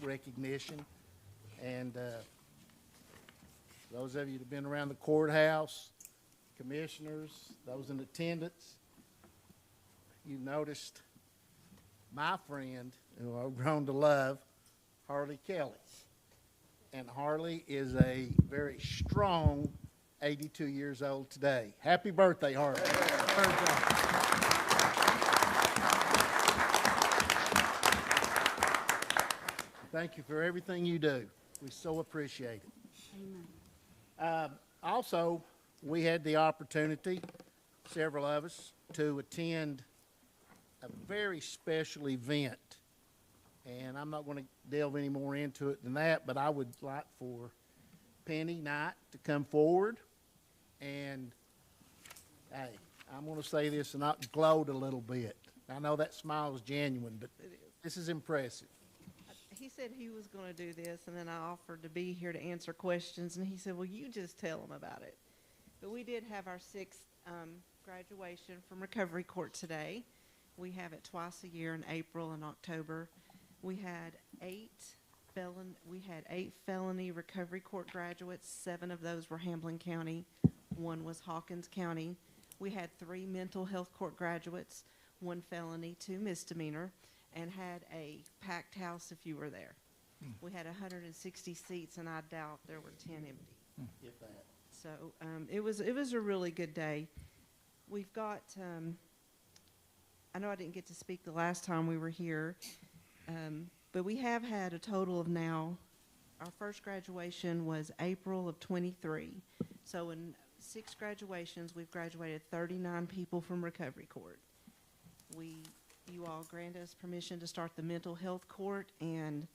recognition. And those of you that have been around the courthouse, commissioners, those in attendance, you noticed my friend, who I've grown to love, Harley Kelly. And Harley is a very strong 82 years old today. Happy birthday, Harley. Thank you for everything you do. We so appreciate it. Amen. Also, we had the opportunity, several of us, to attend a very special event. And I'm not going to delve any more into it than that, but I would like for Penny Knight to come forward. And, hey, I'm going to say this and not gloat a little bit. I know that smile is genuine, but this is impressive. He said he was going to do this, and then I offered to be here to answer questions, and he said, well, you just tell him about it. But we did have our 6th graduation from recovery court today. We have it twice a year in April and October. We had 8 felony recovery court graduates. 7 of those were Hamblen County. 1 was Hawkins County. We had 3 mental health court graduates, 1 felony, 2 misdemeanor, and had a packed house if you were there. We had 160 seats, and I doubt there were 10 empty. If that. So it was a really good day. We've got, I know I didn't get to speak the last time we were here, but we have had a total of now, our first graduation was April of 23. So in 6 graduations, we've graduated 39 people from recovery court. You all granted us permission to start the mental health court, and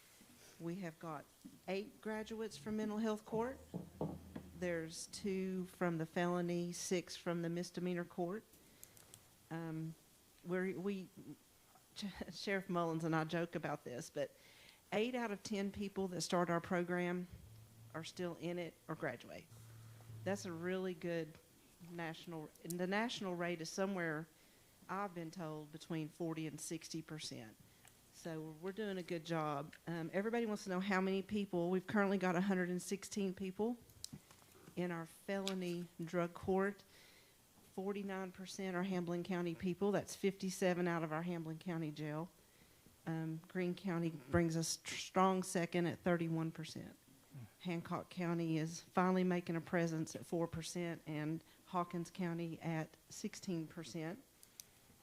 we have got 8 graduates from mental health court. There's 2 from the felony, 6 from the misdemeanor court. Sheriff Mullins and I joke about this, but 8 out of 10 people that start our program are still in it or graduate. That's a really good national, and the national rate is somewhere, I've been told, between 40 and 60%. So we're doing a good job. Everybody wants to know how many people. We've currently got 116 people in our felony drug court. 49% are Hamblen County people. That's 57 out of our Hamblen County jail. Greene County brings us strong second at 31%. Hancock County is finally making a presence at 4%, and Hawkins County at 16%.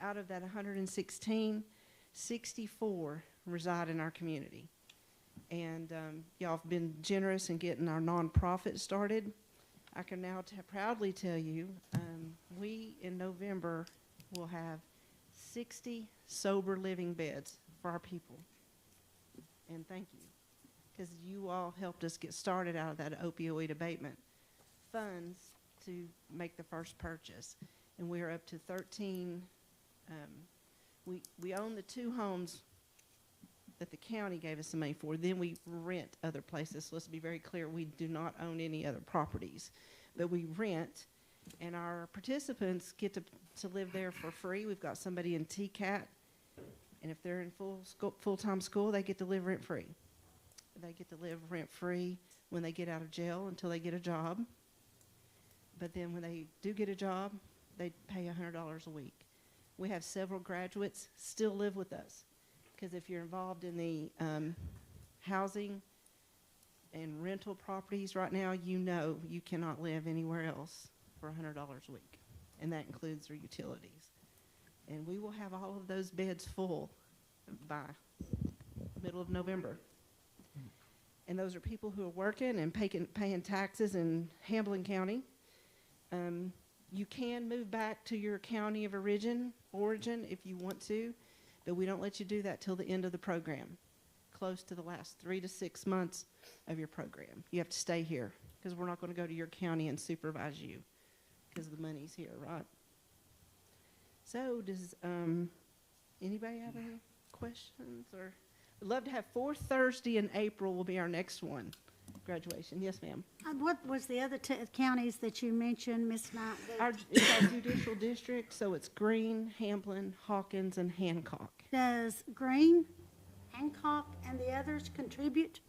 Out of that 116, 64 reside in our community. And y'all have been generous in getting our nonprofit started. I can now proudly tell you, we in November will have 60 sober living beds for our people. And thank you, because you all helped us get started out of that opioid abatement funds to make the first purchase. And we are up to 13. We own the 2 homes that the county gave us the money for. Then we rent other places. So let's be very clear, we do not own any other properties. But we rent, and our participants get to live there for free. We've got somebody in TCAT, and if they're in full-time school, they get to live rent-free. They get to live rent-free when they get out of jail until they get a job. But then when they do get a job, they pay $100 a week. We have several graduates still live with us, because if you're involved in the housing and rental properties right now, you know you cannot live anywhere else for $100 a week, and that includes their utilities. And we will have all of those beds full by middle of November. And those are people who are working and paying taxes in Hamblen County. You can move back to your county of origin if you want to, but we don't let you do that till the end of the program, close to the last 3 to 6 months of your program. You have to stay here, because we're not going to go to your county and supervise you, because the money's here, right? So does anybody have any questions? Or we'd love to have 4th Thursday in April will be our next one. Graduation. Yes, ma'am. What was the other counties that you mentioned, Ms. Knight? It's our judicial district, so it's Greene, Hamblen, Hawkins, and Hancock. Does Greene, Hancock and the others contribute?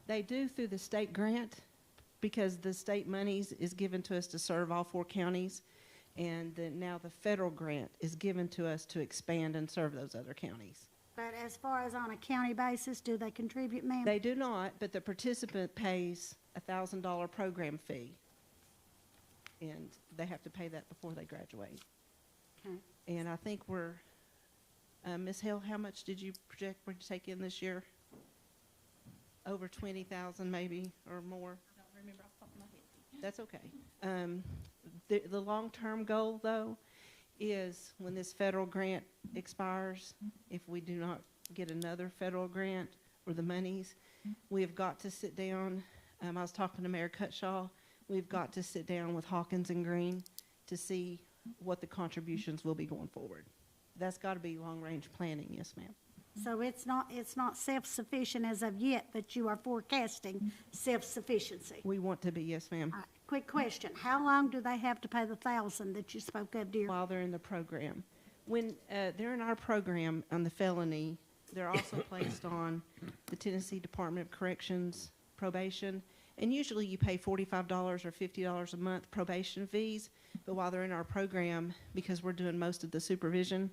They do through the state grant, because the state monies is given to us to serve all 4 counties, and now the federal grant is given to us to expand and serve those other counties. But as far as on a county basis, do they contribute, ma'am? They do not, but the participant pays a $1,000 program fee, and they have to pay that before they graduate. Okay. And I think we're, Ms. Hill, how much did you project we're to take in this year? Over 20,000 maybe, or more? I don't remember off the top of my head. That's okay. The long-term goal, though, is when this federal grant expires, if we do not get another federal grant or the monies, we have got to sit down. I was talking to Mayor Cutshaw. We've got to sit down with Hawkins and Green to see what the contributions will be going forward. That's got to be long-range planning, yes, ma'am. So it's not self-sufficient as of yet, but you are forecasting self-sufficiency. We want to be, yes, ma'am, All right, quick question. How long do they have to pay the 1,000 that you spoke of, dear? while they're in the program. When they're in our program on the felony, they're also placed on the Tennessee Department of Corrections probation. And usually you pay $45 or $50 a month probation fees. But while they're in our program, because we're doing most of the supervision,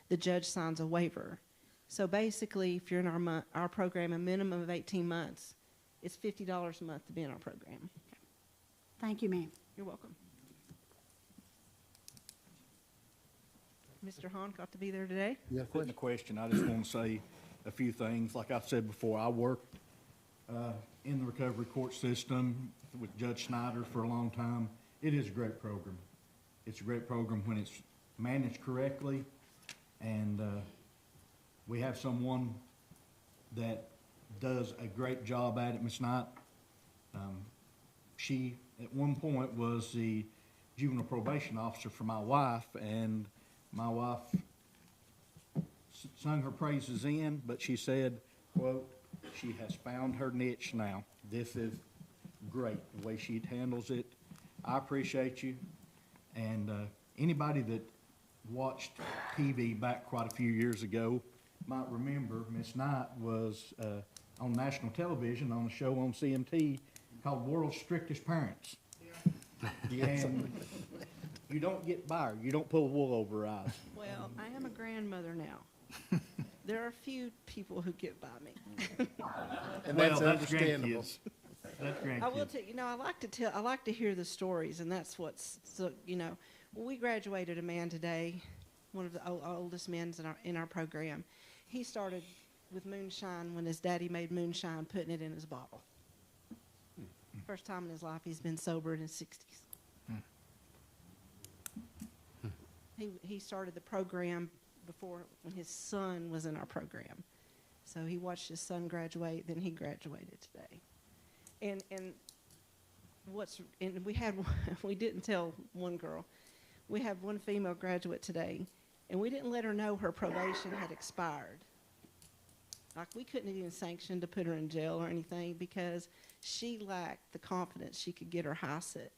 the judge signs a waiver. So basically, if you're in our program a minimum of 18 months, it's $50 a month to be in our program. Thank you, ma'am. You're welcome. Mr. Hahn got to be there today. Yeah, Putting the question, I just want to say a few things. Like I've said before, I worked in the recovery court system with Judge Snyder for a long time. It is a great program. It's a great program when it's managed correctly, and we have someone that does a great job at it, Ms. Knight. She, at one point, was the juvenile probation officer for my wife, and my wife sung her praises in, but she said, quote, she has found her niche now. This is great, the way she handles it. I appreciate you. And anybody that watched TV back quite a few years ago might remember Miss Knight was on national television on a show on CMT called World's Strictest Parents. And you don't get by her. You don't pull wool over her eyes. Well, I am a grandmother now. There are a few people who get by me. And Well, that's understandable. grandkids. That's grandkids. I will tell you, I like to hear the stories, and that's what's, so, when we graduated a man today, one of the oldest men in our program. He started with moonshine when his daddy made moonshine, putting it in his bottle. First time in his life he's been sober in his 60s. He started the program before, when his son was in our program. So he watched his son graduate, then he graduated today. And we didn't tell one girl. We have one female graduate today, and we didn't let her know her probation had expired. Like, we couldn't even sanction to put her in jail or anything because she lacked the confidence she could get her HISIT.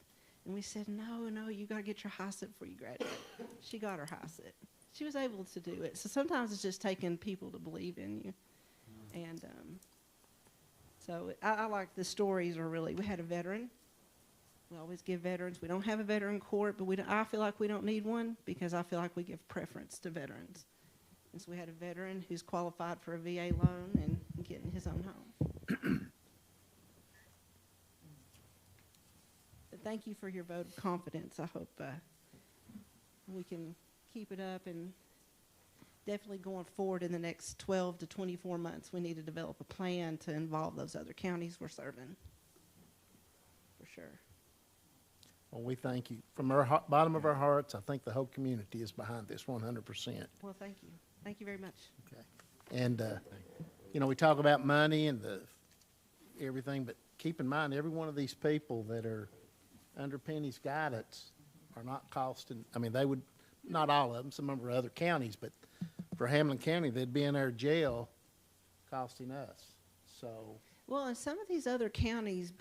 And we said, no, you got to get your HISIT before you graduate. She got her HISIT. She was able to do it. So sometimes it's just taking people to believe in you. And so I like the stories are really, we had a veteran. We always give veterans. We don't have a veteran court, but I feel like we don't need one because I feel like we give preference to veterans. And so we had a veteran who's qualified for a VA loan and getting his own home. But thank you for your vote of confidence. I hope we can keep it up, and definitely going forward in the next 12 to 24 months, we need to develop a plan to involve those other counties we're serving, for sure. Well, we thank you. From our bottom of our hearts, I think the whole community is behind this 100%. Well, thank you. Thank you very much. Okay. And, we talk about money and everything, but keep in mind, every one of these people that are under Penny's guidance are not costing, they would, not all of them, some of them are other counties, but for Hamblen County, they'd be in our jail costing us. So, Well, in some of these other counties,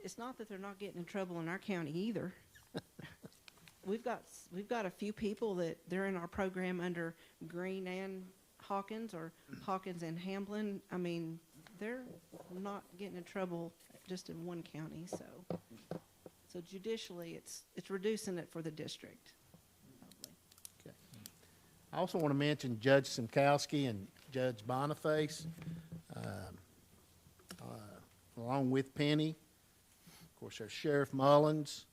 it's not that they're not getting in trouble in our county either. We've got a few people that they're in our program under Green and Hawkins or Hawkins and Hamblen, I mean, they're not getting in trouble just in one county, so judicially, it's reducing it for the district. Okay. I also want to mention Judge Simkowski and Judge Boniface, along with Penny. Of course, there's Sheriff Mullins,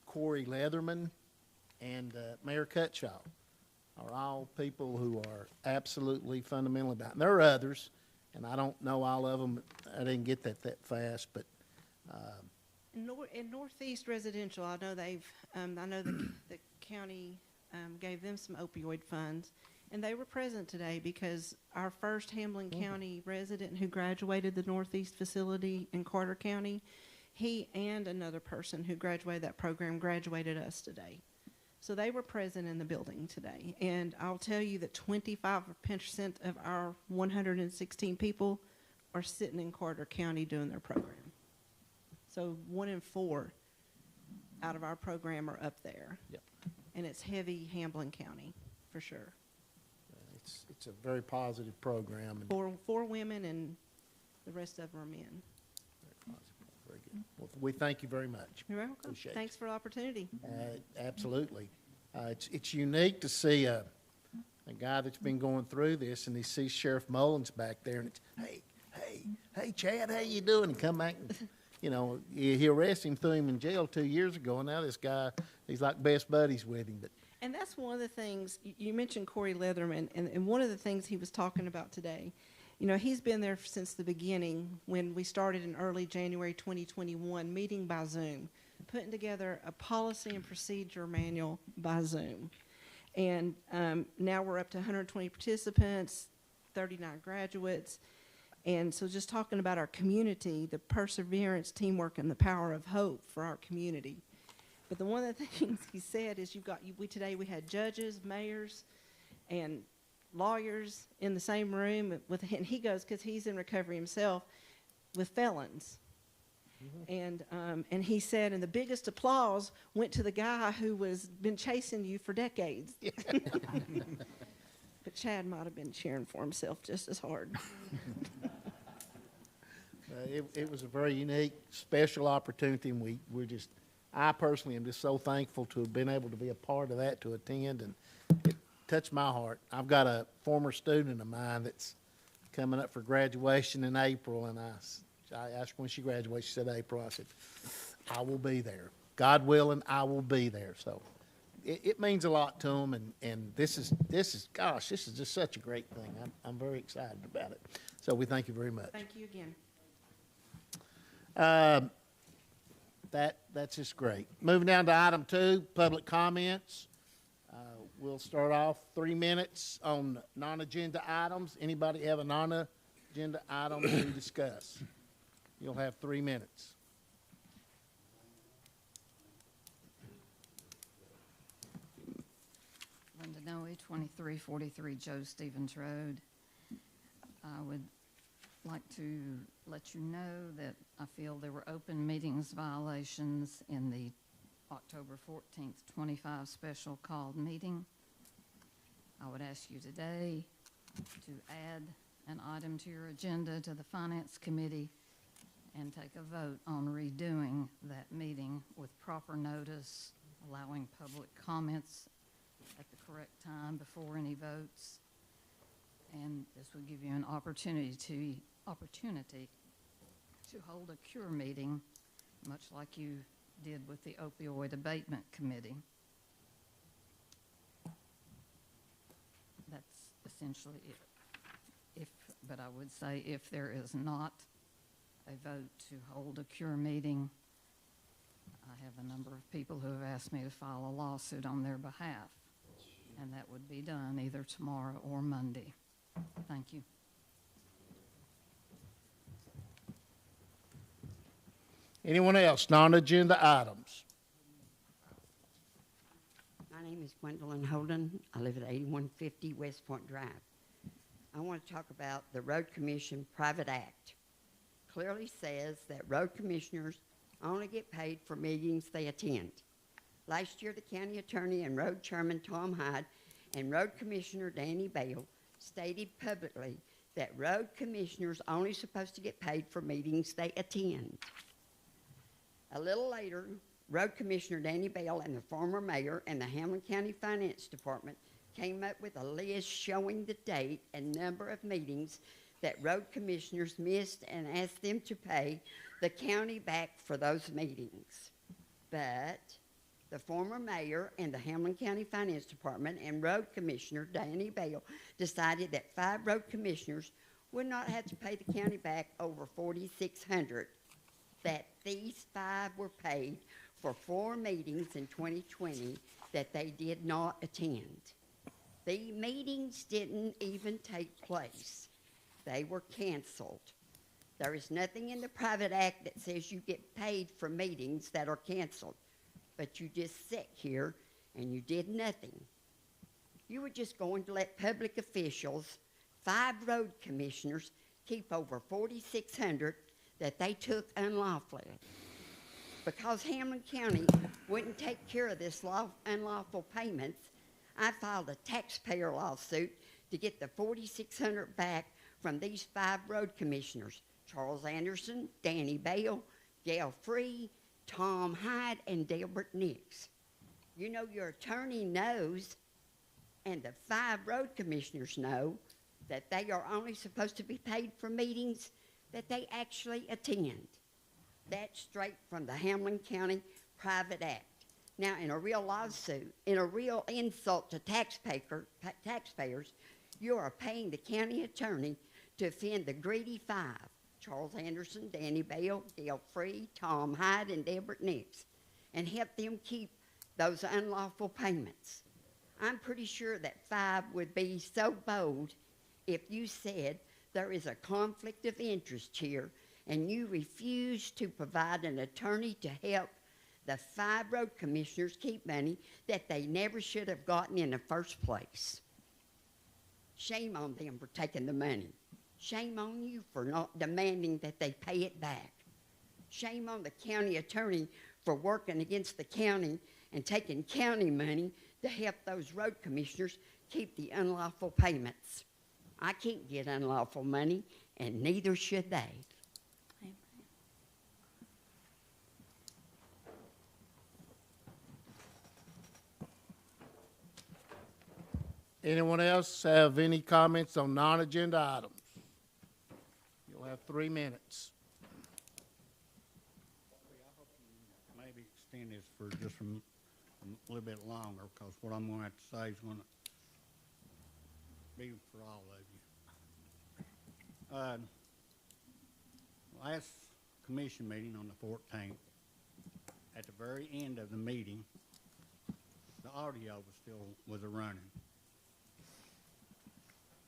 Corey Leatherman, and Mayor Cutshaw are all people who are absolutely fundamental about it. And there are others, and I don't know all of them. I didn't get that fast, but In Northeast Residential, I know the county gave them some opioid funds, and they were present today because our first Hamblen County resident who graduated the Northeast facility in Carter County, he and another person who graduated that program graduated us today. So they were present in the building today. And I'll tell you that 25% of our 116 people are sitting in Carter County doing their program. So 1 in 4 out of our program are up there. Yep. And it's heavy Hamblen County, for sure. it's a very positive program. And Four women and the rest of them are men. very positive. Very good. Well, we thank you very much. You're welcome. Appreciate it. Thanks for the opportunity. Absolutely. It's unique to see a guy that's been going through this, and he sees Sheriff Mullins back there, and it's, hey, Chad, how you doing? And come back, and, you know, he arrested him, threw him in jail 2 years ago, and now this guy, he's like best buddies with him. But And that's one of the things, you mentioned Corey Leatherman, and one of the things he was talking about today, you know, he's been there since the beginning when we started in early January 2021, meeting by Zoom, putting together a policy and procedure manual by Zoom. And now we're up to 120 participants, 39 graduates. And so just talking about our community, the perseverance, teamwork, and the power of hope for our community. But one of the things he said is today we had judges, mayors, and lawyers in the same room with, and he goes, because he's in recovery himself, with felons. And he said, and the biggest applause went to the guy who was been chasing you for decades. But Chad might have been cheering for himself just as hard. it was a very unique, special opportunity, and I personally am just so thankful to have been able to be a part of that, to attend, and it touched my heart. I've got a former student of mine that's coming up for graduation in April, and I asked when she graduates. She said April. I said, I will be there. God willing, I will be there. So it means a lot to them, and this is gosh, this is just such a great thing. I'm very excited about it. So we thank you very much. Thank you again. That's just great. Moving down to item 2, public comments. We'll start off 3 minutes on non-agenda items. Anybody have a non-agenda item to discuss? You'll have 3 minutes. Linda Noe, 2343 Joe Stevens Road. I would like to let you know that I feel there were open meetings violations in the October 14th, 25 special called meeting. I would ask you today to add an item to your agenda to the Finance Committee and take a vote on redoing that meeting with proper notice, allowing public comments at the correct time before any votes. And this would give you an opportunity to hold a cure meeting, much like you did with the Opioid Abatement Committee. That's essentially it. But I would say if there is not a vote to hold a cure meeting, I have a number of people who have asked me to file a lawsuit on their behalf, and that would be done either tomorrow or Monday. Thank you. Anyone else? Non-agenda items. My name is Gwendolyn Holden. I live at 8150 West Point Drive. I want to talk about the Road Commission Private Act. Clearly says that road commissioners only get paid for meetings they attend. Last year, the county attorney and road chairman Tom Hyde and road commissioner Danny Bale stated publicly that road commissioners only supposed to get paid for meetings they attend. A little later, Road Commissioner Danny Bell and the former mayor and the Hamblen County Finance Department came up with a list showing the date and number of meetings that road commissioners missed and asked them to pay the county back for those meetings. But the former mayor and the Hamblen County Finance Department and Road Commissioner Danny Bell decided that 5 road commissioners would not have to pay the county back over $4,600. That these 5 were paid for 4 meetings in 2020 that they did not attend. The meetings didn't even take place. They were canceled. There is nothing in the private act that says you get paid for meetings that are canceled, but you just sit here and you did nothing. You were just going to let public officials, 5 road commissioners, keep over $4,600 that they took unlawfully. Because Hamblen County wouldn't take care of this unlawful payments, I filed a taxpayer lawsuit to get the $4,600 back from these 5 road commissioners: Charles Anderson, Danny Bell, Gail Free, Tom Hyde, and Delbert Nix. You know, your attorney knows, and the 5 road commissioners know, that they are only supposed to be paid for meetings that they actually attend. That's straight from the Hamblen County Private Act. Now, in a real lawsuit, in a real insult to taxpayers, you are paying the county attorney to offend the greedy 5: Charles Anderson, Danny Bell, Gail Free, Tom Hyde, and Delbert Nix, and help them keep those unlawful payments. I'm pretty sure that 5 would be so bold if you said there is a conflict of interest here and you refuse to provide an attorney to help the 5 road commissioners keep money that they never should have gotten in the first place. Shame on them for taking the money. Shame on you for not demanding that they pay it back. Shame on the county attorney for working against the county and taking county money to help those road commissioners keep the unlawful payments. I can't get unlawful money, and neither should they. Amen. Anyone else have any comments on non-agenda items? You'll have 3 minutes. Maybe extend this for just a little bit longer, because what I'm going to have to say is going to be for all of you. Last commission meeting on the 14th, at the very end of the meeting, the audio was running.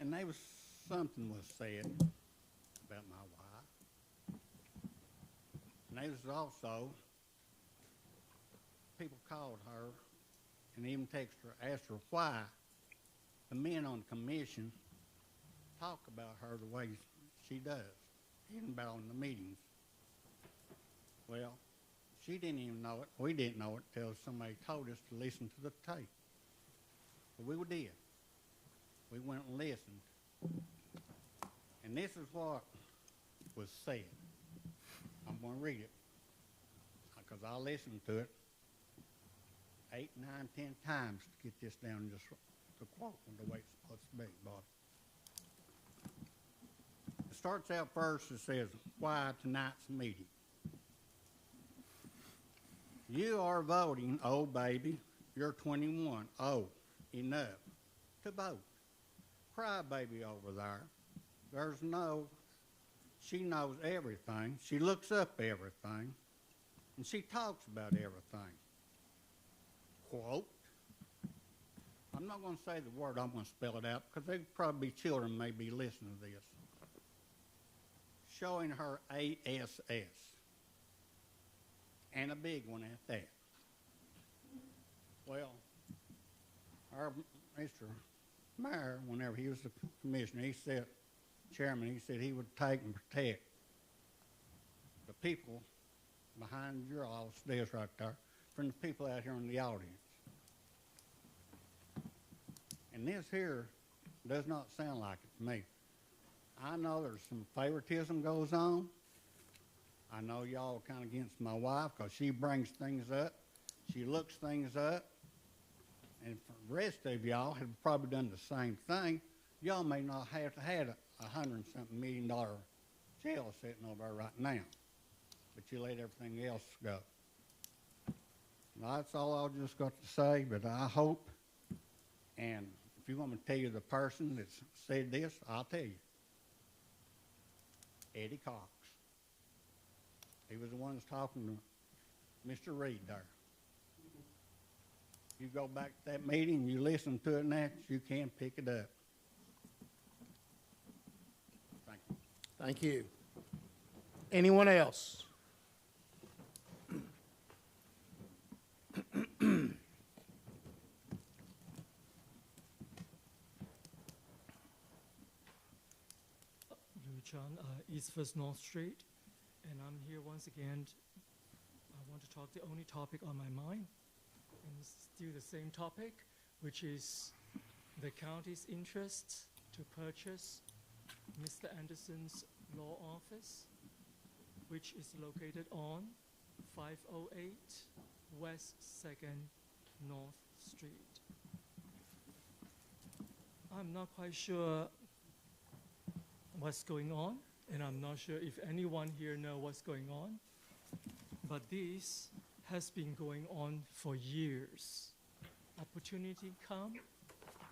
And something was said about my wife. And there was also, people called her and even texted her, asked her why the men on the commission talk about her the way she does, even about in the meetings. Well, she didn't even know it. We didn't know it till somebody told us to listen to the tape. But we did. We went and listened. And this is what was said. I'm going to read it, because I listened to it 8, 9, 10 times to get this down just to quote the way it's supposed to be, Bob. It starts out first, it says, why tonight's meeting? You are voting, oh baby, you're 21, oh, enough to vote. Cry baby over there. She knows everything. She looks up everything. And she talks about everything. Quote. I'm not going to say the word, I'm going to spell it out, because there probably be children may be listening to this. Showing her ASS. And a big one at that. Well, our Mr. Mayor, whenever he was the commissioner, he said he would take and protect the people behind your office desk right there from the people out here in the audience. And this here Does not sound like it to me. I know there's some favoritism goes on. I know y'all are kind of against my wife because she brings things up. She looks things up. And for the rest of y'all have probably done the same thing. Y'all may not have to have $100-something million jail sitting over there right now. But you let everything else go. Now, that's all I just got to say, but I hope, and if you want me to tell you the person that said this, I'll tell you. Eddie Cox. He was the one that's talking to Mr. Reed there. You go back to that meeting, you listen to it now, you can pick it up. Thank you. Thank you. Anyone else? John, East First North Street, and I'm here once again. I want to talk the only topic on my mind, and it's still the same topic, which is the county's interest to purchase Mr. Anderson's law office, which is located on 508 West 2nd North Street. I'm not quite sure what's going on, and I'm not sure if anyone here knows what's going on, but this has been going on for years. Opportunity come,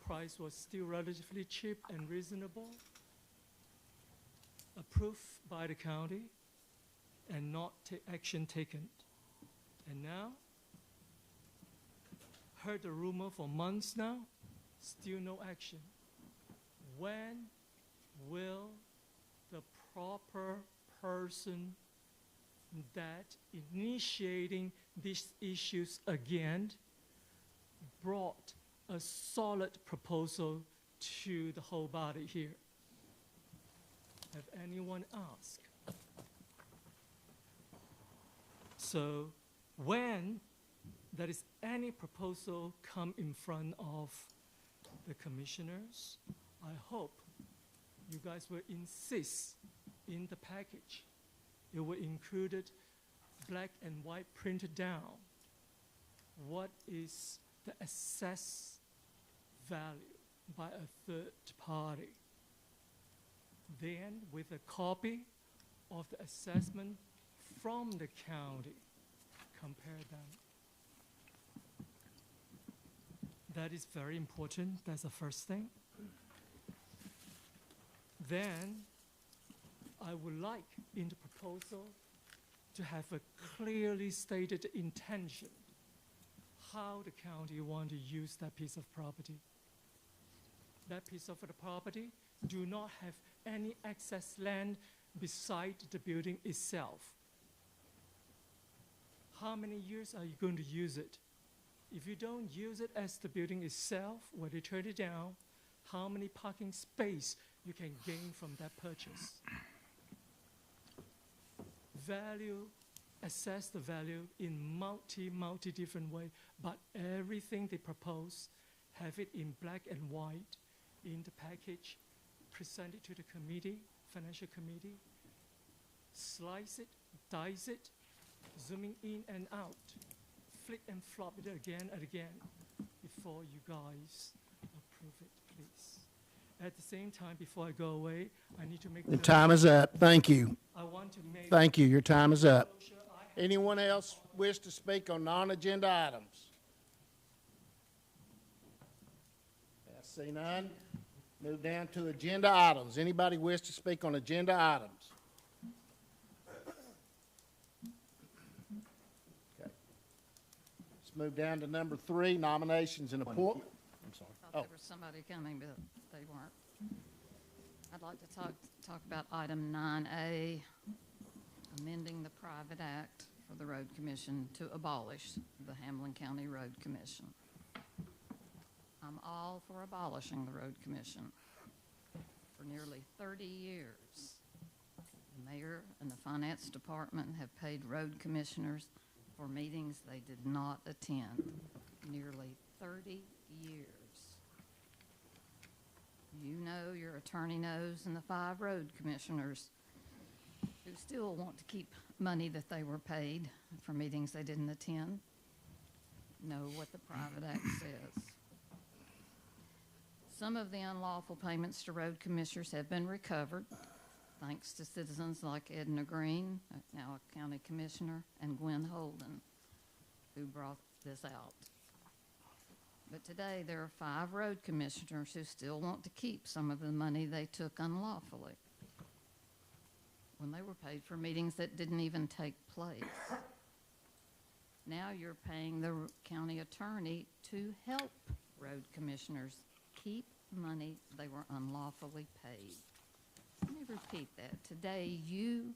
price was still relatively cheap and reasonable, approved by the county, and not action taken. And now, heard the rumor for months now, still no action. When will the proper person that initiating these issues again brought a solid proposal to the whole body here? Have anyone asked? So when there is any proposal come in front of the commissioners, I hope you guys will insist in the package. It will include it black and white printed down. What is the assessed value by a third party? Then with a copy of the assessment from the county, compare them. That is very important. That's the first thing. Then I would like in the proposal to have a clearly stated intention how the county want to use that piece of property. That piece of the property do not have any excess land beside the building itself. How many years are you going to use it? If you don't use it as the building itself, when they turn it down, how many parking space you can gain from that purchase? Value, assess the value in multi different way, but everything they propose, have it in black and white in the package, present it to the committee, financial committee, slice it, dice it, zooming in and out, flip and flop it again and again before you guys approve it, please. At the same time, before I go away, I need to make The time is up. Thank you. I want to make Thank you. Your time is up. sure I have Anyone else wish to speak on non-agenda items? I see none. Move down to agenda items. Anybody wish to speak on agenda items? Okay. Let's move down to number 3, nominations and appointments. I'm sorry. Thought there was somebody coming, but they weren't. I'd like to talk about item 9A, amending the private act for the Road Commission to abolish the Hamblen County Road Commission. I'm all for abolishing the Road Commission. For nearly 30 years, the mayor and the finance department have paid road commissioners for meetings they did not attend. Nearly 30 years. You know, your attorney knows, and the 5 road commissioners who still want to keep money that they were paid for meetings they didn't attend know what the Private Act says. Some of the unlawful payments to road commissioners have been recovered, thanks to citizens like Edna Green, now a county commissioner, and Gwen Holden, who brought this out. But today, there are 5 road commissioners who still want to keep some of the money they took unlawfully when they were paid for meetings that didn't even take place. Now you're paying the county attorney to help road commissioners keep money they were unlawfully paid. Let me repeat that. Today, you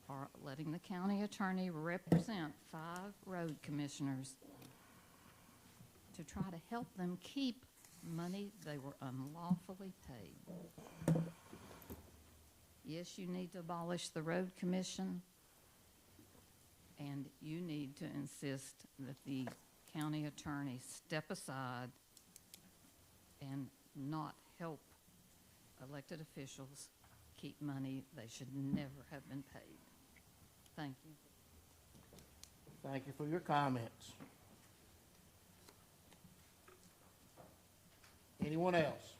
are letting the county attorney represent 5 road commissioners to try to help them keep money they were unlawfully paid. Yes, you need to abolish the road commission, and you need to insist that the county attorney step aside and not help elected officials keep money they should never have been paid. Thank you. Thank you for your comments. Anyone else?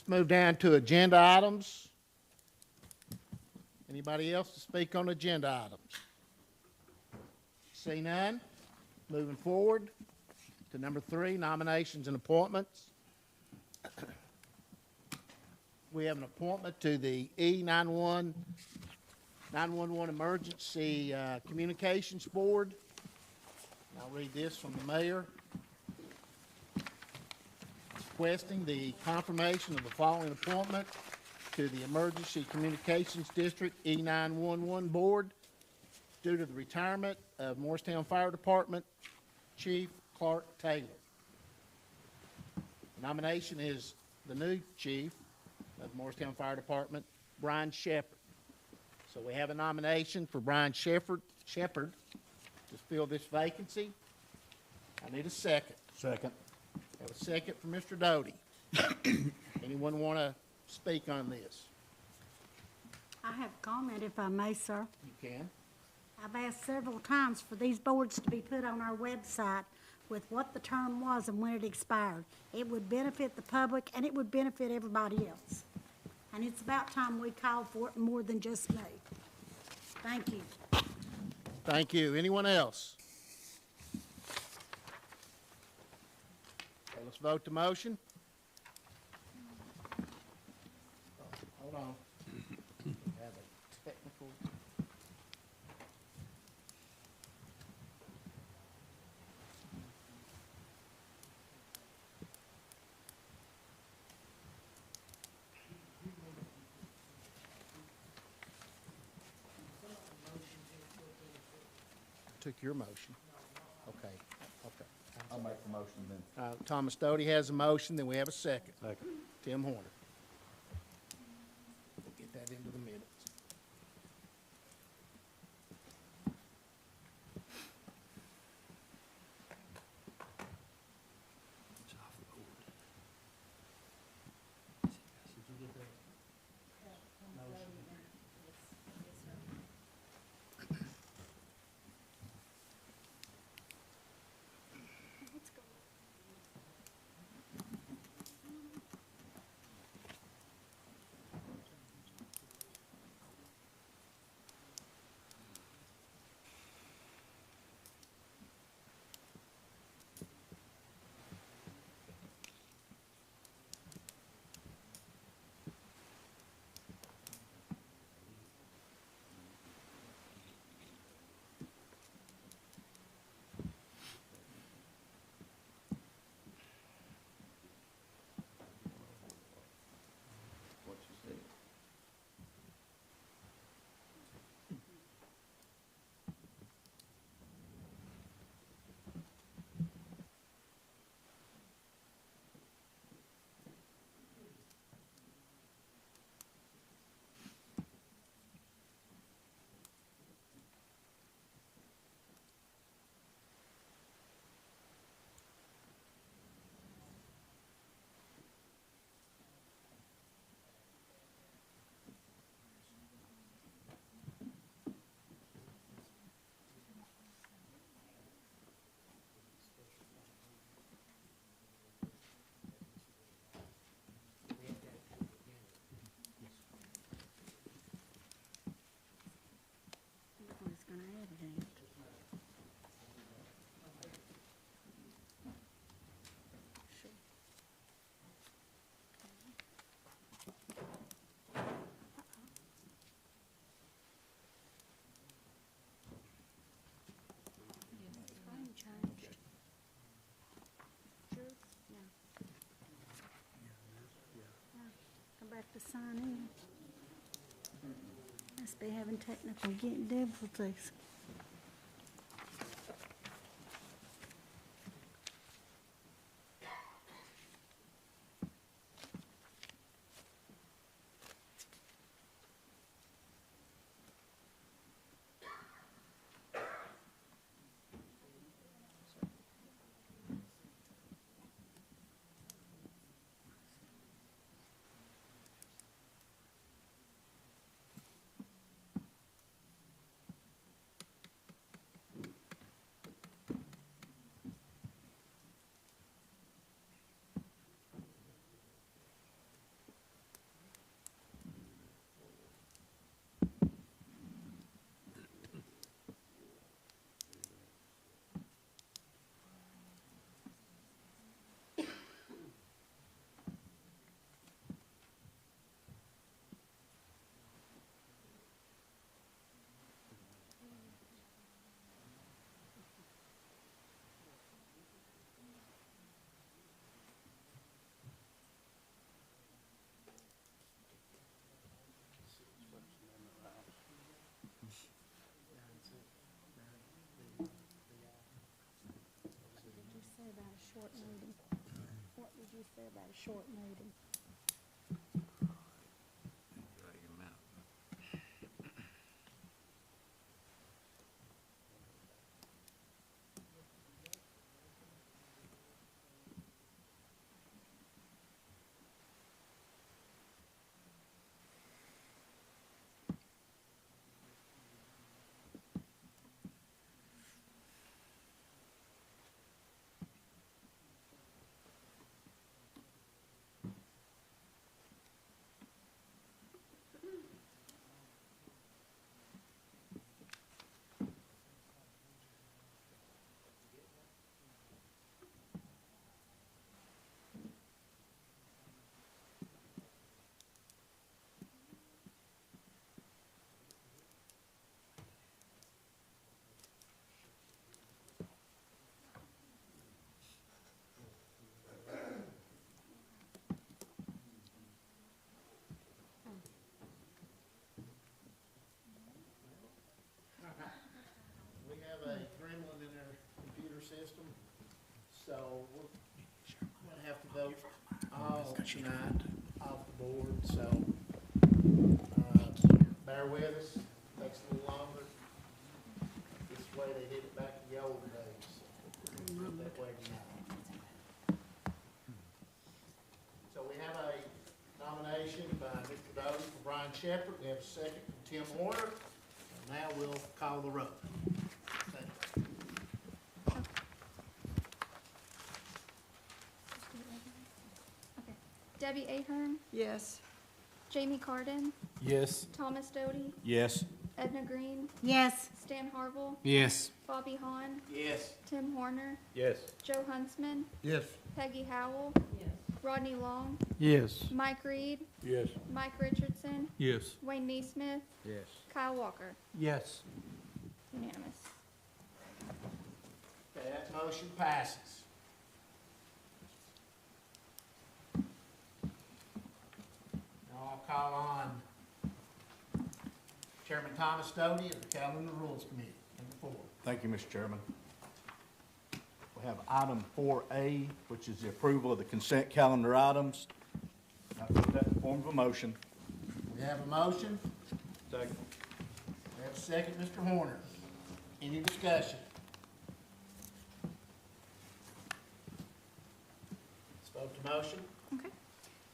Move down to agenda items. Anybody else to speak on agenda items? See none. Moving forward to number 3, nominations and appointments. We have an appointment to the E911 Emergency Communications Board. I'll read this from the mayor. Requesting the confirmation of the following appointment to the Emergency Communications District E911 Board due to the retirement of Morristown Fire Department Chief Clark Taylor. The nomination is the new chief of Morristown Fire Department, Brian Shepherd. So we have a nomination for Brian Shepherd to fill this vacancy. I need a second. Second. Have a second for Mr. Doty. Anyone want to speak on this? I have a comment, if I may, sir. You can. I've asked several times for these boards to be put on our website with what the term was and when it expired. It would benefit the public, and it would benefit everybody else. And it's about time we called for it more than just me. Thank you. Thank you. Anyone else? Okay, let's vote the motion. Hold on. We have a technical. Took your motion. Okay. I'll make the motion then. Thomas Doty has a motion, then we have a second. Second. Tim Horner. We'll get that into the minutes. back to sign in. Must be having technical difficulties. About a short meeting. What did you say about a short meeting? We have a gremlin in our computer system, so we're gonna have to vote all tonight off the board, so, bear with us, takes a little longer. This way they did it back in the old days, not that way now. So we have a nomination by Mr. Doty for Brian Shepherd, we have a second from Tim Horner, and now we'll call the roll. Thank you. Okay. Debbie Ahern, Yes. Jamie Carden, Yes. Thomas Doty, Yes. Edna Green, Yes. Stan Harville, Yes. Bobby Hahn, Yes. Tim Horner, Yes. Joe Huntsman, Yes. Peggy Howell, Rodney Long, Yes. Mike Reed, Yes. Mike Richardson, Yes. Wayne Neesmith, Yes. Kyle Walker. Yes. Unanimous. Okay, that motion passes. Now I'll call on Chairman Thomas Doty of the Calendar Rules Committee. Number 4. Thank you, Mr. Chairman. We have item 4A, which is the approval of the consent calendar items. I put that in the form of a motion. We have a motion. Second. We have a second, Mr. Horner. Any discussion? Let's vote the motion. Okay.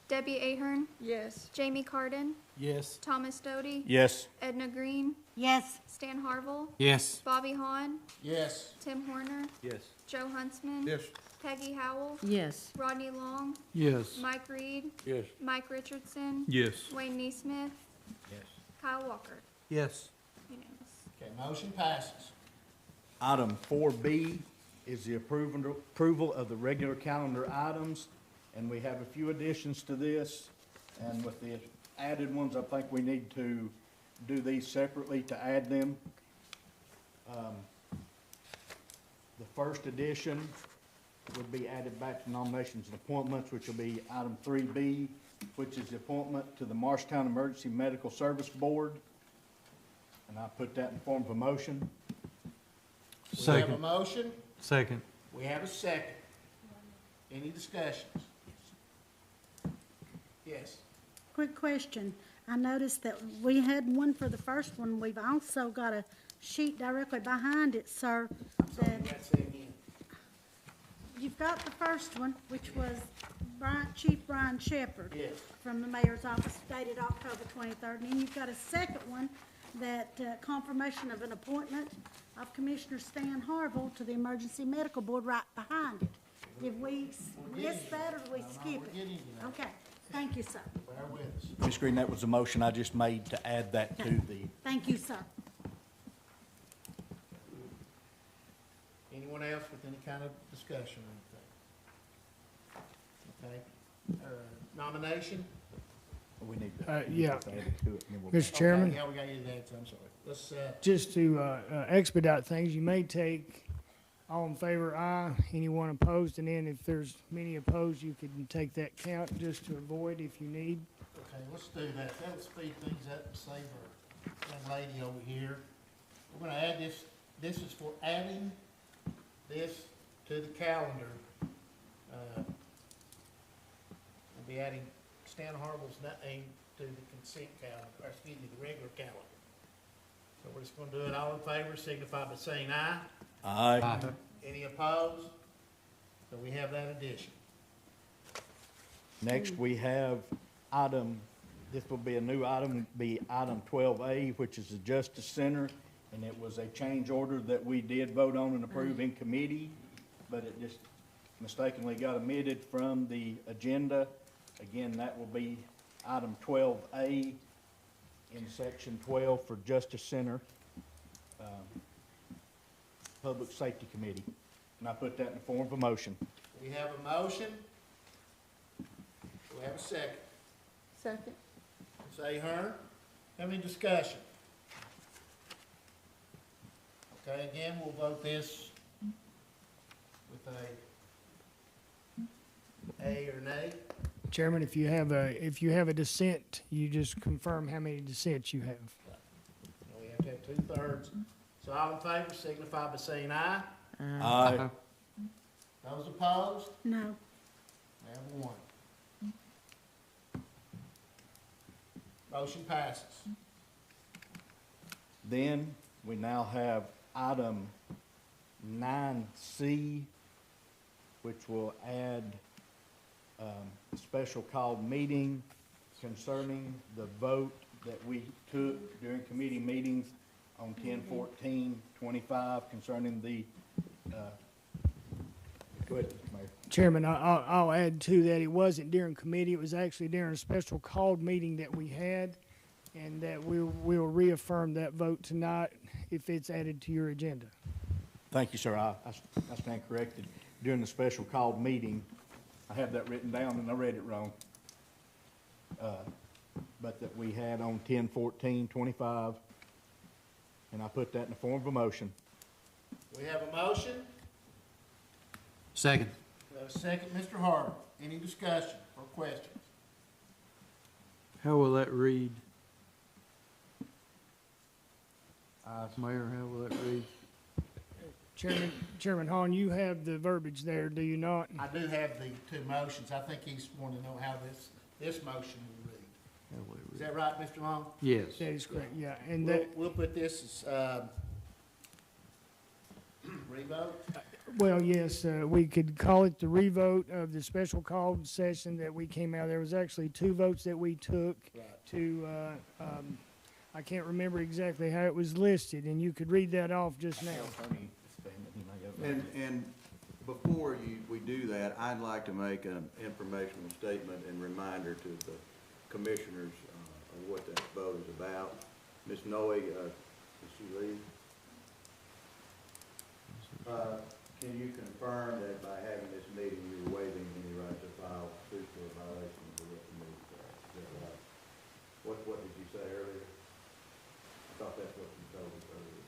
Debbie Ahern, Yes. Jamie Carden, Yes. Thomas Doty, Yes. Edna Green, Yes. Stan Harville, Yes. Bobby Hahn, Yes. Tim Horner, Yes. Joe Huntsman, Yes. Peggy Howell, Yes. Rodney Long, Yes. Mike Reed, Yes. Mike Richardson, Yes. Wayne Neesmith, Yes. Kyle Walker. Yes. Unanimous. Okay, motion passes. Item 4B is the approval of the regular calendar items, and we have a few additions to this. And with the added ones, I think we need to do these separately to add them. The first addition would be added back to nominations and appointments, which will be item 3B, which is the appointment to the Marshtown Emergency Medical Service Board. And I put that in form of a motion. We have a motion, Second. we have a second. Any discussions? Yes. Quick question. I noticed that we had one for the first one. We've also got a sheet directly behind it, sir. that- That's it again. You've got the first one, which was Chief Brian Shepherd. Yes. From the mayor's office dated October 23rd. And then you've got a second one, that confirmation of an appointment of Commissioner Stan Harville to the Emergency Medical Board right behind it. Did we miss that or did we skip we're it? getting to that. Okay, thank you, sir. Bear with us. Ms. Green, that was a motion I just made to add that to the, Thank you, sir. Anyone else with any kind of discussion or anything? Okay. Nomination? we need to. Yeah. add it to it, and then we'll- Mr. Chairman, Okay, yeah, we got you to that, so I'm sorry. Let's, just to expedite things, you may take all in favor, aye, anyone opposed, and then if there's many opposed, you can take that count just to avoid if you need. okay, let's do that. That'll speed things up and save our young lady over here. We're gonna add this, this is for adding this to the calendar. We'll be adding Stan Harville's name to the consent calendar, or excuse me, the regular calendar. So we're just gonna do it. All in favor, signify by saying aye. Aye. Any opposed? So we have that addition. Next, we have item, this will be a new item, be item 12A, which is the Justice Center. And it was a change order that we did vote on and approve in committee, but it just mistakenly got omitted from the agenda. Again, that will be item 12A in section 12 for Justice Center, Public Safety Committee. And I put that in the form of a motion. We have a motion. We have a second. Second. Say Hearn. Have any discussion? Okay, again, we'll vote this with a or nay. Chairman, if you have a dissent, you just confirm how many dissents you have. And we have to have 2/3. So all in favor signify by saying aye. Aye. Those opposed? No. We have one. Motion passes. Then we now have item 9C, which will add a special called meeting concerning the vote that we took during committee meetings on 10/14/25 concerning the, go ahead, Mr. Mayor. Chairman, I'll add to that, it wasn't during committee, it was actually during a special called meeting that we had, and that we'll reaffirm that vote tonight if it's added to your agenda. Thank you, sir. I stand corrected. During the special called meeting, I have that written down and I read it wrong. But that we had on 10/14/25, and I put that in the form of a motion. We have a motion. Second. We have a second, Mr. Harder. Any discussion or questions? How will that read? Mayor, how will that read? Chairman Hahn, you have the verbiage there, do you not? I do have the two motions. I think he's wanting to know how this motion will read. How will it Is read? that right, Mr. Long? Yes. That is correct, yeah, and that, We'll put this as, revote. well, yes, we could call it the revote of the special called session that we came out. There was actually two votes that we took Right. to, I can't remember exactly how it was listed, and you could read that off just now. And before we do that, I'd like to make an informational statement and reminder to the commissioners of what that vote is about. Ms. Noe, did she leave? Can you confirm that by having this meeting, you're waiving any right to file suit for a violation of the written meeting? Is that right? What did you say earlier? I thought that's what you told us earlier.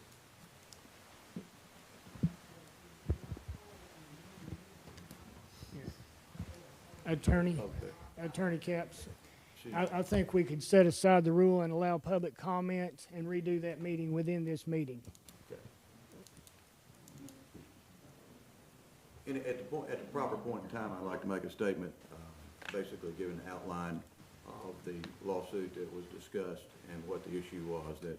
Attorney, Okay. Attorney Capps, She- I think we could set aside the rule and allow public comment and redo that meeting within this meeting. At the proper point in time, I'd like to make a statement, basically giving an outline of the lawsuit that was discussed and what the issue was that,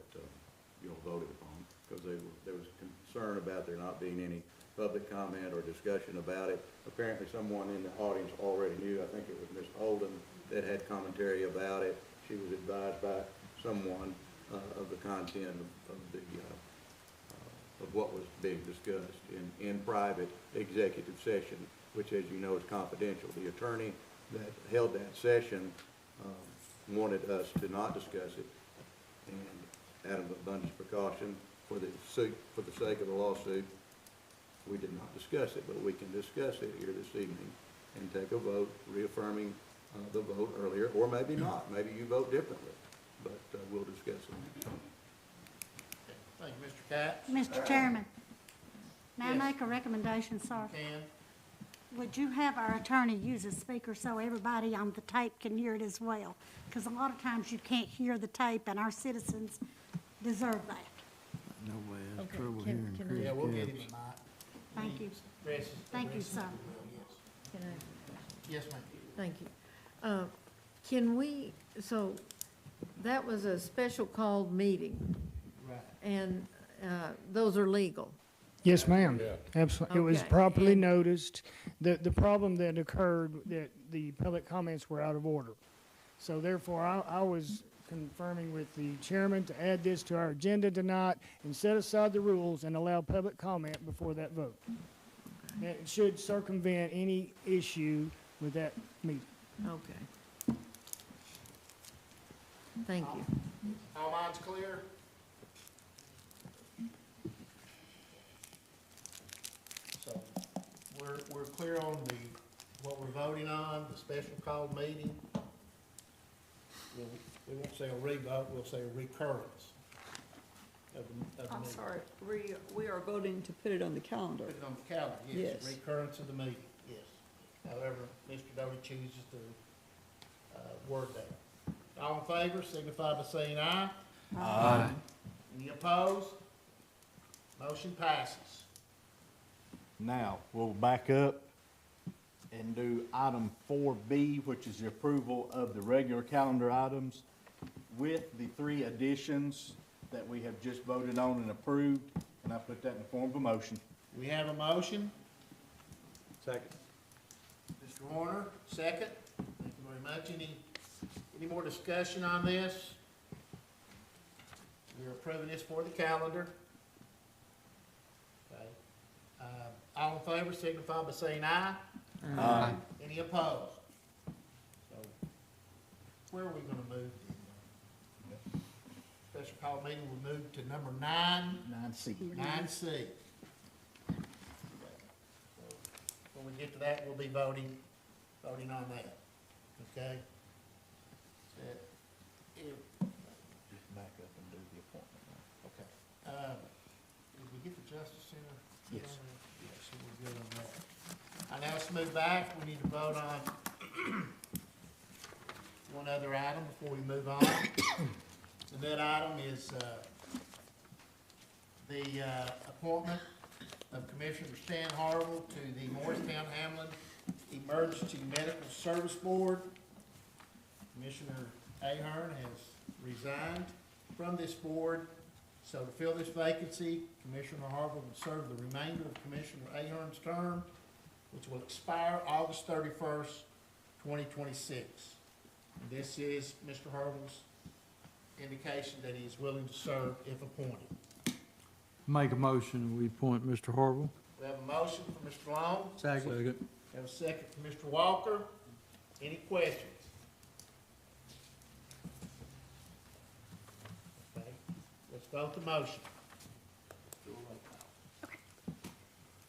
you all voted upon. Because there was concern about there not being any public comment or discussion about it. Apparently someone in the audience already knew, I think it was Ms. Holden, that had commentary about it. She was advised by someone, of the content of what was being discussed in private executive session, which, as you know, is confidential. The attorney that held that session wanted us to not discuss it, and out of abundance of precaution, for the sake of the lawsuit, we did not discuss it, but we can discuss it here this evening and take a vote reaffirming the vote earlier, or maybe not. Maybe you vote differently, but we'll discuss it. Thank you, Mr. Katz. Mr. Chairman, may I Yes. make a recommendation, sir? Ken? Would you have our attorney use a speaker so everybody on the tape can hear it as well? Because a lot of times you can't hear the tape, and our citizens deserve that. No way, I have Okay, trouble can- hearing can I- Chris Yeah, we'll get him Capps. a mic. Thank you. Chris, Thank you, Chris, sir. yes. Can I- Yes, ma'am. Thank you. Can we, so that was a special called meeting, Right. and those are legal. Yes, ma'am. Absolutely. It was Okay, properly and- noticed. The problem that occurred, that the public comments were out of order. So therefore, I was confirming with the chairman to add this to our agenda tonight and set aside the rules and allow public comment before that vote. It should circumvent any issue with that meeting. Okay. Thank you. All minds clear? So, we're clear on what we're voting on, the special called meeting. We won't say a revote, we'll say a recurrence of the I'm meeting. sorry, we are voting to put it on the calendar. Put it on the calendar, yes, Yes. recurrence of the meeting, yes. However, Mr. Doty chooses to, word that. All in favor, signify by saying aye. Aye. Any opposed? Motion passes. Now, we'll back up and do item 4B, which is the approval of the regular calendar items with the 3 additions that we have just voted on and approved, and I put that in the form of a motion. We have a motion. Second. Mr. Warner, second. Thank you very much. Any more discussion on this? We're approving this for the calendar. Okay. All in favor, signify by saying aye. Aye. Any opposed? So, where are we gonna move? Special call meeting, we'll move to number 9. 9C. 9C. When we get to that, we'll be voting on that, okay? Just back up and do the appointment now. Okay. Did we get the Justice Center? Yes. Yes, so we're good on that. Now let's move back. We need to vote on one other item before we move on. And that item is, the, appointment of Commissioner Stan Harville to the Morristown Hamblen Emergency Medical Service Board. Commissioner Ahern has resigned from this board, so to fill this vacancy, Commissioner Harville will serve the remainder of Commissioner Ahern's term, which will expire August 31st, 2026. And this is Mr. Harville's indication that he is willing to serve if appointed. Make a motion, we appoint Mr. Harville. We have a motion for Mr. Long. Second. We have a second for Mr. Walker. Any questions? Okay, let's vote the motion.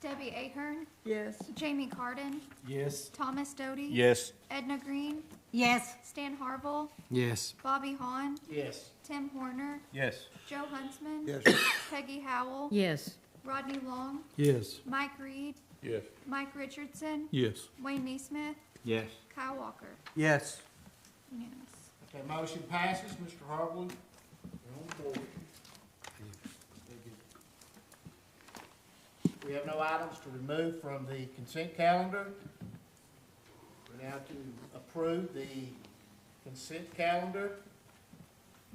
Debbie Ahern, Yes. Jamie Carden, Yes. Thomas Doty. Yes. Edna Green, Yes. Stan Harville, Yes. Bobby Hahn, Yes. Tim Horner, Yes. Joe Huntsman. Yes. Peggy Howell. Yes. Rodney Long, Yes. Mike Reed, Yes. Mike Richardson, Yes. Wayne Neesmith, Yes. Kyle Walker. Yes. Unanimous. Okay, motion passes. Mr. Harwood, you're on board. We have no items to remove from the consent calendar. We're now to approve the consent calendar.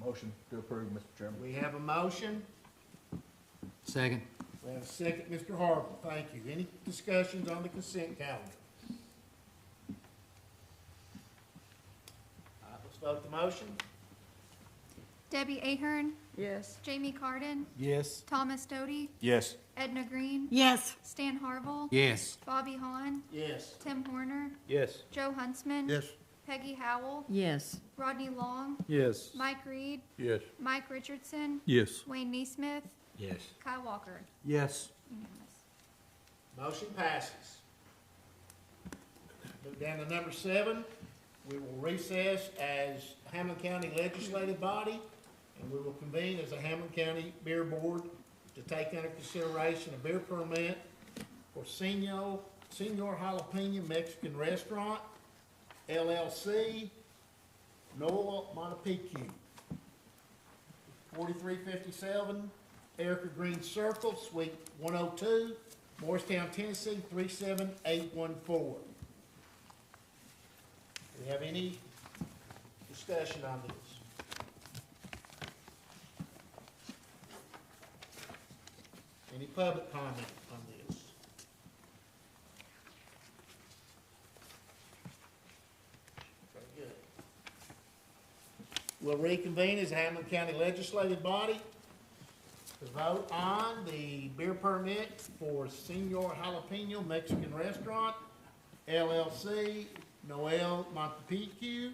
Motion to approve, Mr. Chairman. We have a motion. Second. We have a second, Mr. Harwood. Thank you. Any discussions on the consent calendar? All right, let's vote the motion. Debbie Ahern, Yes. Jamie Carden, Yes. Thomas Doty, Yes. Edna Green, Yes. Stan Harville, Yes. Bobby Hahn, Yes. Tim Horner, Yes. Joe Huntsman. Peggy Howell, Yes. Rodney Long, Yes. Mike Reed, Yes. Mike Richardson, Yes. Wayne Neesmith, Yes. Kyle Walker. Yes. Unanimous. Motion passes. Move down to number 7. We will recess as Hamblen County Legislative Body, and we will convene as a Hamblen County Beer Board to take under consideration a beer permit for Senor Jalapeno Mexican Restaurant, LLC, Noah Montepecue, 4357 Erica Green Circle, Suite 102, Morristown, Tennessee, 37814. Do we have any discussion on this? Any public comment on this? Very good. We'll reconvene as Hamblen County Legislative Body to vote on the beer permit for Senor Jalapeno Mexican Restaurant, LLC, Noel Montepecue,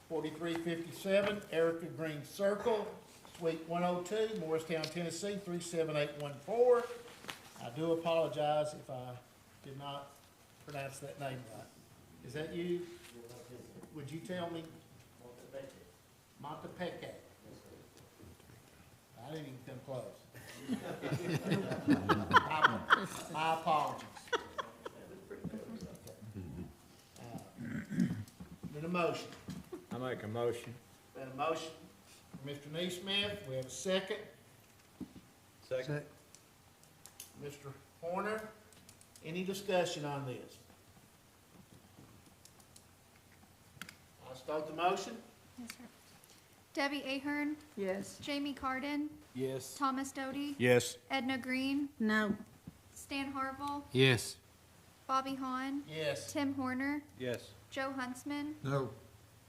4357 Erica Green Circle, Suite 102, Morristown, Tennessee, 37814. I do apologize if I did not pronounce that name right. Is that you? Would you tell me? Montepecue. I didn't even come close. My apologies. Need a motion. I make a motion. Got a motion from Mr. Neesmith. We have a second. Second. Mr. Horner, any discussion on this? I'll start the motion. Yes, sir. Debbie Ahern, Yes. Jamie Carden, Yes. Thomas Doty, Yes. Edna Green, No. Stan Harville, Yes. Bobby Hahn, Yes. Tim Horner, Yes. Joe Huntsman, No.